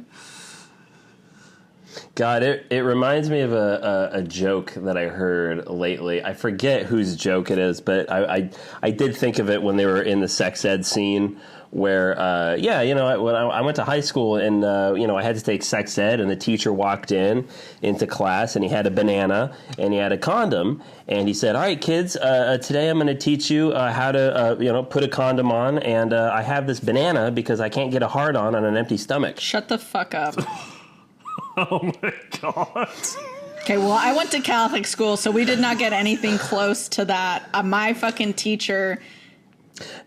God, it reminds me of a joke that I heard lately. I forget whose joke it is, but I did think of it when they were in the sex ed scene where, when I went to high school and, I had to take sex ed, and the teacher walked into class, and he had a banana and he had a condom, and he said, all right, kids, today I'm going to teach you how to, put a condom on, and I have this banana because I can't get a hard on an empty stomach. Shut the fuck up. Oh my god. Okay, well, I went to Catholic school, so we did not get anything close to that. My fucking teacher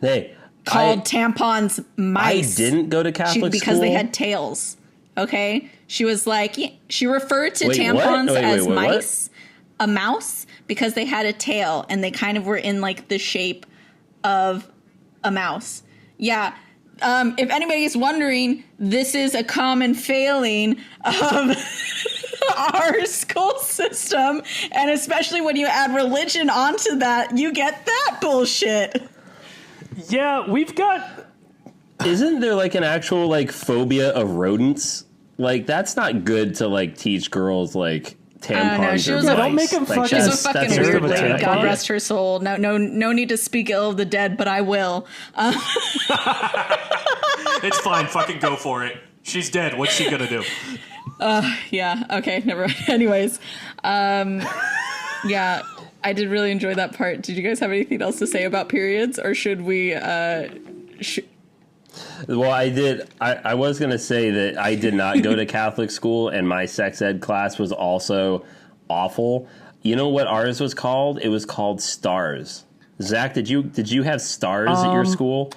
called tampons mice. I didn't go to Catholic school because they had tails. Okay? She was like, she referred to tampons as mice, a mouse, because they had a tail, and they kind of were in like the shape of a mouse. Yeah. If anybody's wondering, this is a common failing of our school system, and especially when you add religion onto that, you get that bullshit. Yeah, we've got... Isn't there like an actual like phobia of rodents? Like, that's not good to like teach girls like tampons. She was don't make them fucking... She's a fucking weird lady. terrible. God rest her soul. No need to speak ill of the dead, but I will. It's fine. Fucking go for it. She's dead. What's she gonna do? Yeah. Okay. Never mind. Anyways, yeah, I did really enjoy that part. Did you guys have anything else to say about periods, or should we? Well, I did. I was going to say that I did not go to Catholic school, and my sex ed class was also awful. You know what ours was called? It was called STARS. Zach, did you have STARS at your school?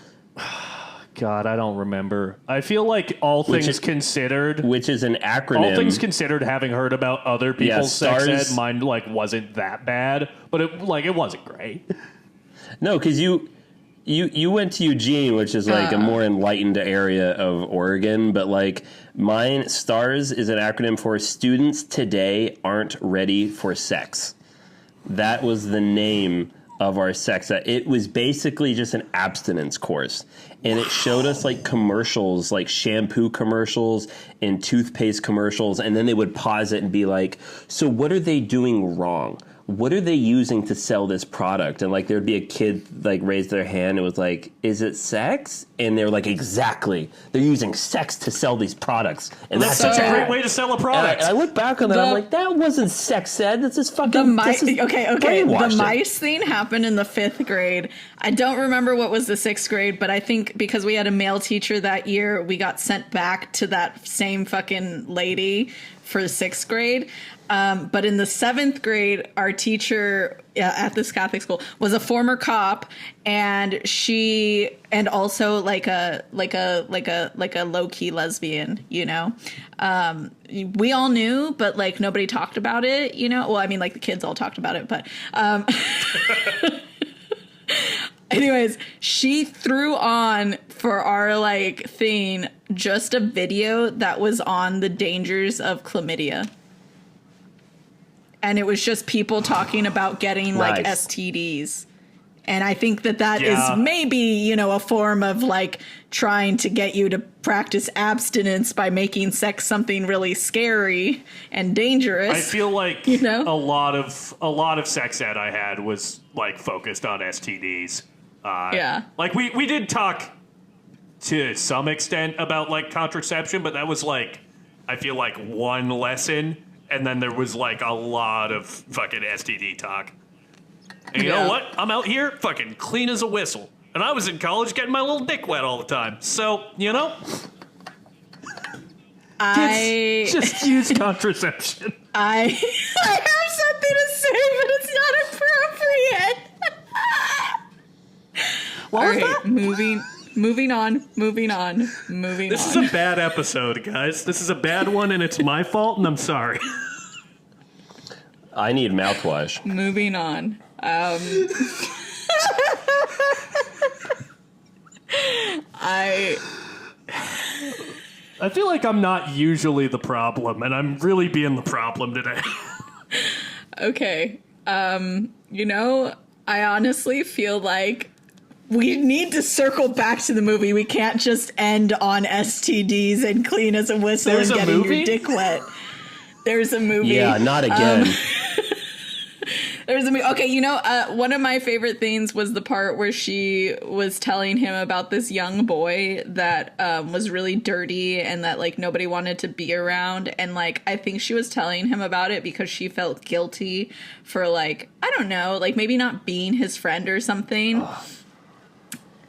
God, I don't remember. I feel like all things considered, which is an acronym. All things considered, having heard about other people's sex STARS, ed, mine like wasn't that bad, but it wasn't great. No, because you went to Eugene, which is like a more enlightened area of Oregon, but like mine, STARS is an acronym for Students Today Aren't Ready for Sex. That was the name of our sex ed. It was basically just an abstinence course, and it showed us like commercials, like shampoo commercials and toothpaste commercials, and then they would pause it and be like, so what are they doing wrong? What are they using to sell this product? And like there'd be a kid like raise their hand and was like, is it sex? And they're like, exactly. They're using sex to sell these products. And that's such a great way to sell a product. And I look back on that, I'm like, that wasn't sex ed. That's just fucking okay. The mice thing happened in the 5th grade. I don't remember what was the 6th grade, but I think because we had a male teacher that year, we got sent back to that same fucking lady for the 6th grade. But in the 7th grade, our teacher at this Catholic school was a former cop, and also like a low key lesbian, you know. We all knew, but like nobody talked about it, you know. Well, I mean, like the kids all talked about it, but anyways, she threw on for our like thing just a video that was on the dangers of chlamydia. And it was just people talking about getting like STDs. And I think that is maybe, you know, a form of like trying to get you to practice abstinence by making sex something really scary and dangerous. I feel like, you know, a lot of sex ed I had was like focused on STDs. Like we did talk to some extent about like contraception, but that was like, I feel like one lesson. And then there was like a lot of fucking STD talk. And you know what? I'm out here fucking clean as a whistle. And I was in college getting my little dick wet all the time. So, you know. It's just huge contraception. I have something to say, but it's not appropriate. What All was right, that? moving on. This is a bad episode, guys. This is a bad one, and it's my fault, and I'm sorry. I need mouthwash. Moving on. I feel like I'm not usually the problem, and I'm really being the problem today. Okay. I honestly feel like we need to circle back to the movie. We can't just end on STDs and clean as a whistle There's and a getting movie? your dick wet. There's a movie. Yeah, not again. There's a movie. Okay, one of my favorite things was the part where she was telling him about this young boy that was really dirty and that like nobody wanted to be around. And like I think she was telling him about it because she felt guilty for like, I don't know, like maybe not being his friend or something.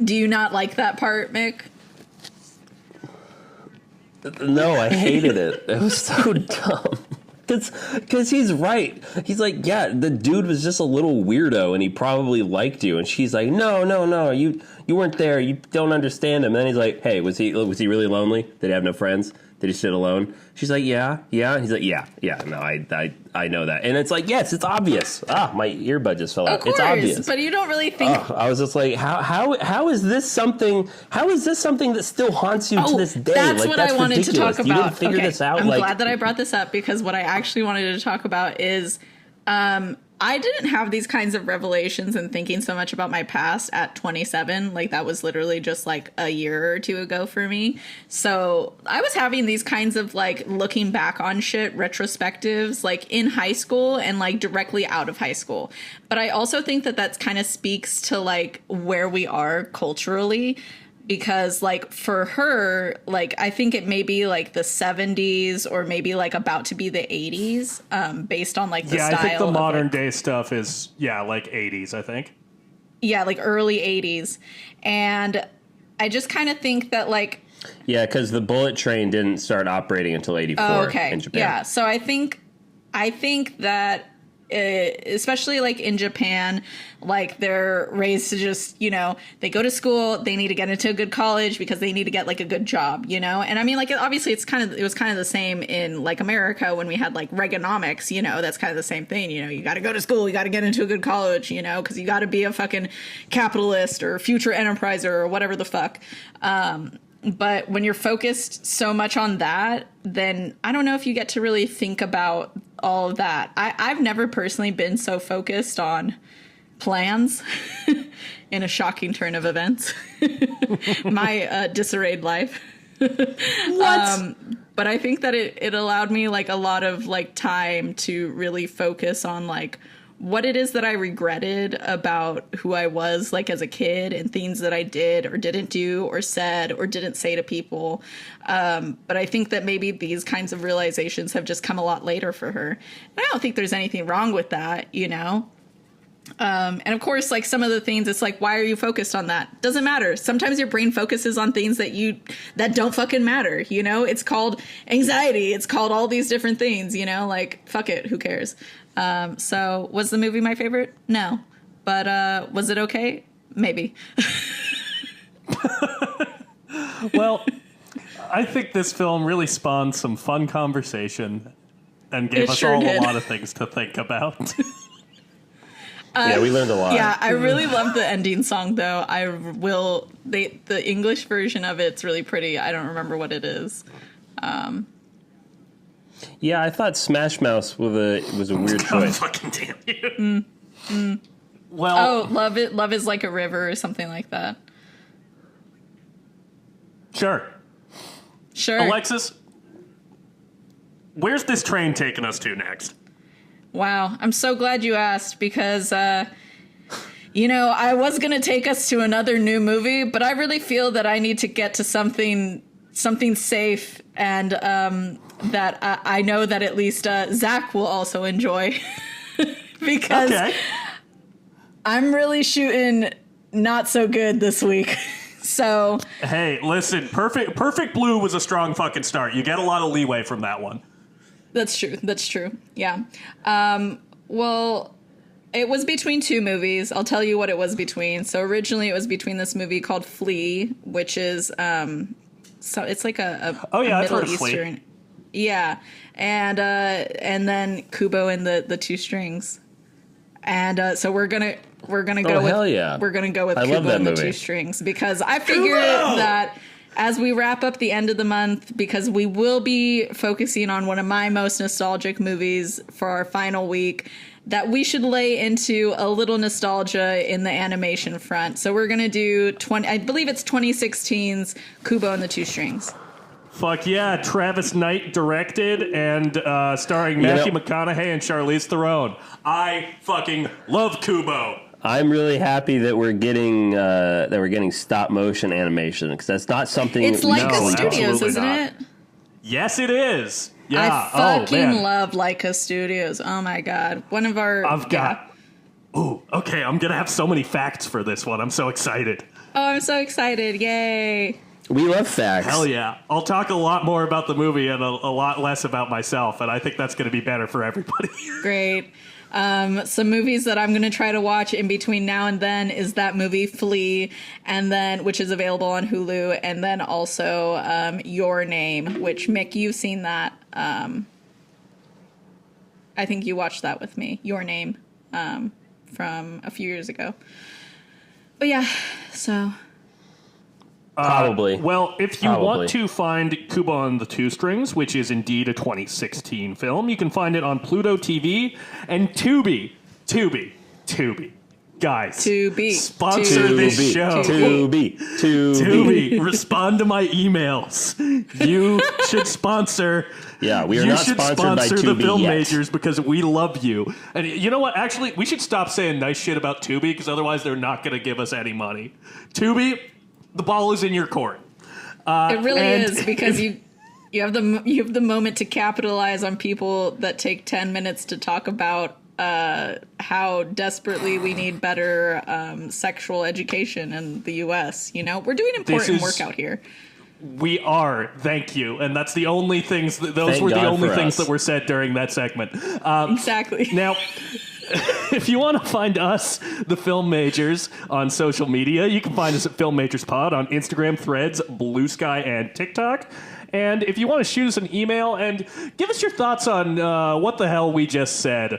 Do you not like that part, Mick? No, I hated it. It was so dumb. Because he's right. He's like, yeah, the dude was just a little weirdo and he probably liked you. And she's like, no, you weren't there. You don't understand him. And then he's like, hey, was he really lonely? Did he have no friends? Did he sit alone? She's like, yeah. And he's like, yeah. No, I know that. And it's like, yes, it's obvious. My earbud just fell out. Of course, it's obvious. but you don't really think. I was just like, how is this something? How is this something that still haunts you to this day? That's like, what that's I wanted ridiculous. to talk You about. didn't figure this out. I'm like, glad that I brought this up because what I actually wanted to talk about is I didn't have these kinds of revelations and thinking so much about my past at 27. Like that was literally just like a year or two ago for me. So I was having these kinds of like looking back on shit retrospectives like in high school and like directly out of high school. But I also think that that's kind of speaks to like where we are culturally. Because, like, for her, like, I think it may be, like, the 70s or maybe, like, about to be the 80s based on, like, the style. Yeah, I think the modern like, day stuff is, like, 80s, I think. Yeah, like, early 80s. And I just kind of think that, like... Yeah, because the bullet train didn't start operating until 84 in Japan. Yeah, so I think that... especially like in Japan, like they're raised to just, they go to school, they need to get into a good college because they need to get like a good job, and I mean like obviously it was kind of the same in like America when we had like Reaganomics, that's kind of the same thing, you got to go to school, you got to get into a good college, because you got to be a fucking capitalist or future enterpriser or whatever the fuck. But when you're focused so much on that, then I don't know if you get to really think about all of that. I've never personally been so focused on plans in a shocking turn of events. My disarrayed life. What? But I think that it allowed me like a lot of like time to really focus on like what it is that I regretted about who I was like as a kid and things that I did or didn't do or said or didn't say to people. But I think that maybe these kinds of realizations have just come a lot later for her. And I don't think there's anything wrong with that, And of course, like some of the things, it's like, why are you focused on that? Doesn't matter. Sometimes your brain focuses on things that don't fucking matter. It's called anxiety. It's called all these different things, like, fuck it. Who cares? So was the movie my favorite? No. But, was it okay? Maybe. Well, I think this film really spawned some fun conversation and gave us all a lot of things to think about. Yeah, we learned a lot. Yeah, I really love the ending song, though. The English version of it's really pretty. I don't remember what it is. Yeah, I thought Smash Mouth was a weird choice. Fucking damn you. Well, Love is like a river or something like that. Sure. Alexis, where's this train taking us to next? Wow, I'm so glad you asked because, I was going to take us to another new movie, but I really feel that I need to get to something safe and that I know that at least Zack will also enjoy because I'm really shooting not so good this week. So Hey, listen, Perfect Blue was a strong fucking start. You get a lot of leeway from that one. that's true. That's true. Yeah. Well, it was between two movies. I'll tell you what it was between. So originally it was between this movie called Flea, which is so it's like a I've heard Middle of Flea. Eastern. Yeah. And then Kubo and the Two Strings. And so we're gonna go with hell yeah. we're gonna go with I love Kubo that and the movie. Two Strings because I figured that as we wrap up the end of the month, because we will be focusing on one of my most nostalgic movies for our final week, that we should lay into a little nostalgia in the animation front. So we're gonna do I believe it's 2016's Kubo and the Two Strings. Fuck yeah, Travis Knight directed and starring Matthew McConaughey and Charlize Theron. I fucking love Kubo. I'm really happy that we're getting stop motion animation because that's not something. It's Leica No, Studios, absolutely isn't not. it? Yes, it is. Yeah. I fucking man. love Leica Studios. Oh my god, one of our. I've got. Ooh, okay. I'm gonna have so many facts for this one. I'm so excited. Oh, I'm so excited! Yay! We love facts. Hell yeah. I'll talk a lot more about the movie and a lot less about myself, and I think that's going to be better for everybody. Great. Some movies that I'm going to try to watch in between now and then is that movie Flea, and then which is available on Hulu, and then also Your Name, which Mick, you've seen that. I think you watched that with me. Your Name, from a few years ago. But yeah, so. Probably. Well, if you want to find Kubo and the Two Strings, which is indeed a 2016 film, you can find it on Pluto TV and Tubi. Guys, Tubi. sponsor this show. Tubi. Respond to my emails. You should sponsor. Yeah, we are you not should sponsored by sponsor the Tubi film yet. majors because we love you. And you know what? Actually, we should stop saying nice shit about Tubi because otherwise they're not going to give us any money. Tubi, the ball is in your court. It really and is because you have the moment to capitalize on people that take 10 minutes to talk about how desperately we need better sexual education in the U.S. You know, we're doing important work out here. We are, thank you, and that's the only things. Those Thank were the God only for things us. that were said during that segment. Exactly. Now, if you want to find us, the Film Majors, on social media, you can find us at Film Majors Pod on Instagram, Threads, Blue Sky, and TikTok. And if you want to shoot us an email and give us your thoughts on what the hell we just said,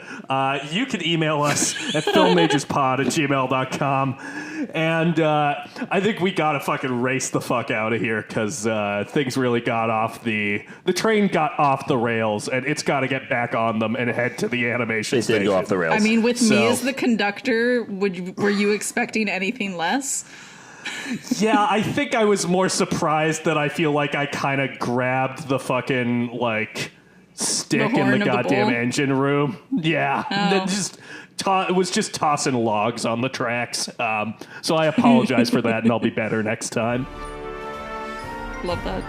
you can email us at filmmajorspod@gmail.com. And I think we got to fucking race the fuck out of here because things really got off the train got off the rails, and it's got to get back on them and head to the animation They station. did go off the rails. I mean, with me So- as the conductor, were you expecting anything less? Yeah, I think I was more surprised that I feel like I kind of grabbed the fucking, like, stick The in horn the of the goddamn bull? engine room. Yeah. Oh. That just it was just tossing logs on the tracks. So I apologize for that, and I'll be better next time. Love that.